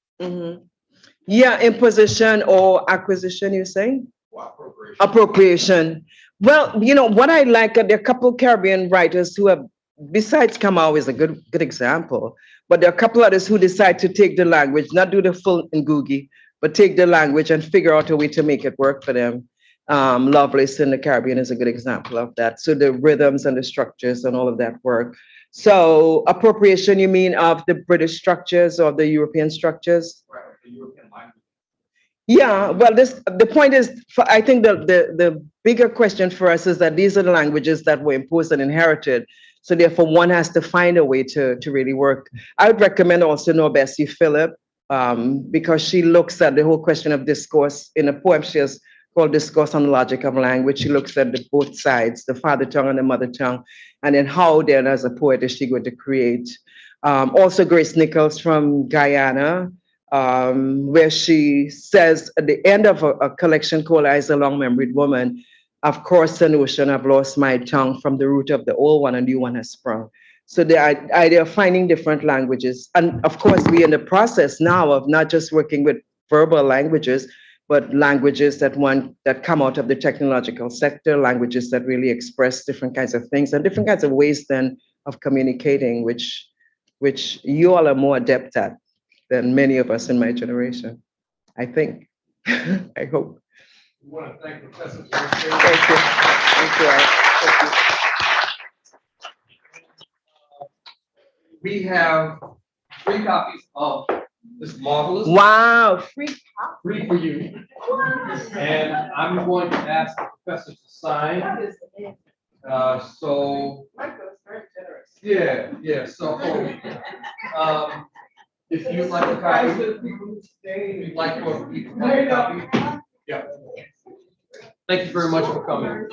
Yeah, imposition or acquisition, you're saying? Well, appropriation. Appropriation. Well, what I like, there are a couple of Caribbean writers who have, besides Kamau is a good example, but there are a couple others who decide to take the language, not do the full Ngugi, but take the language and figure out a way to make it work for them. Lovelace in the Caribbean is a good example of that. So the rhythms and the structures and all of that work. So appropriation, you mean of the British structures or the European structures? Right, the European language. Yeah, well, the point is, I think the bigger question for us is that these are the languages that were imposed and inherited. So therefore, one has to find a way to really work. I would recommend also Bessie Phillip, because she looks at the whole question of discourse in a poem she has called Discourse on the Logic of Language. She looks at both sides, the father tongue and the mother tongue, and then how then as a poet is she going to create. Also Grace Nichols from Guyana, where she says at the end of a collection called As a Long-Memoried Woman, of course, the notion I've lost my tongue, from the root of the old one, a new one has sprung. So the idea of finding different languages. And of course, we're in the process now of not just working with verbal languages, but languages that come out of the technological sector, languages that really express different kinds of things and different kinds of ways then of communicating, which you all are more adept at than many of us in my generation, I think. I hope. We want to thank Professor Boyce-Davies. Thank you. Thank you. We have 3 copies of this marvelous. Wow. Free for you. And I'm going to ask the professor to sign. So. Yeah, so, if you'd like a copy, if you'd like a copy. Yeah. Thank you very much for coming.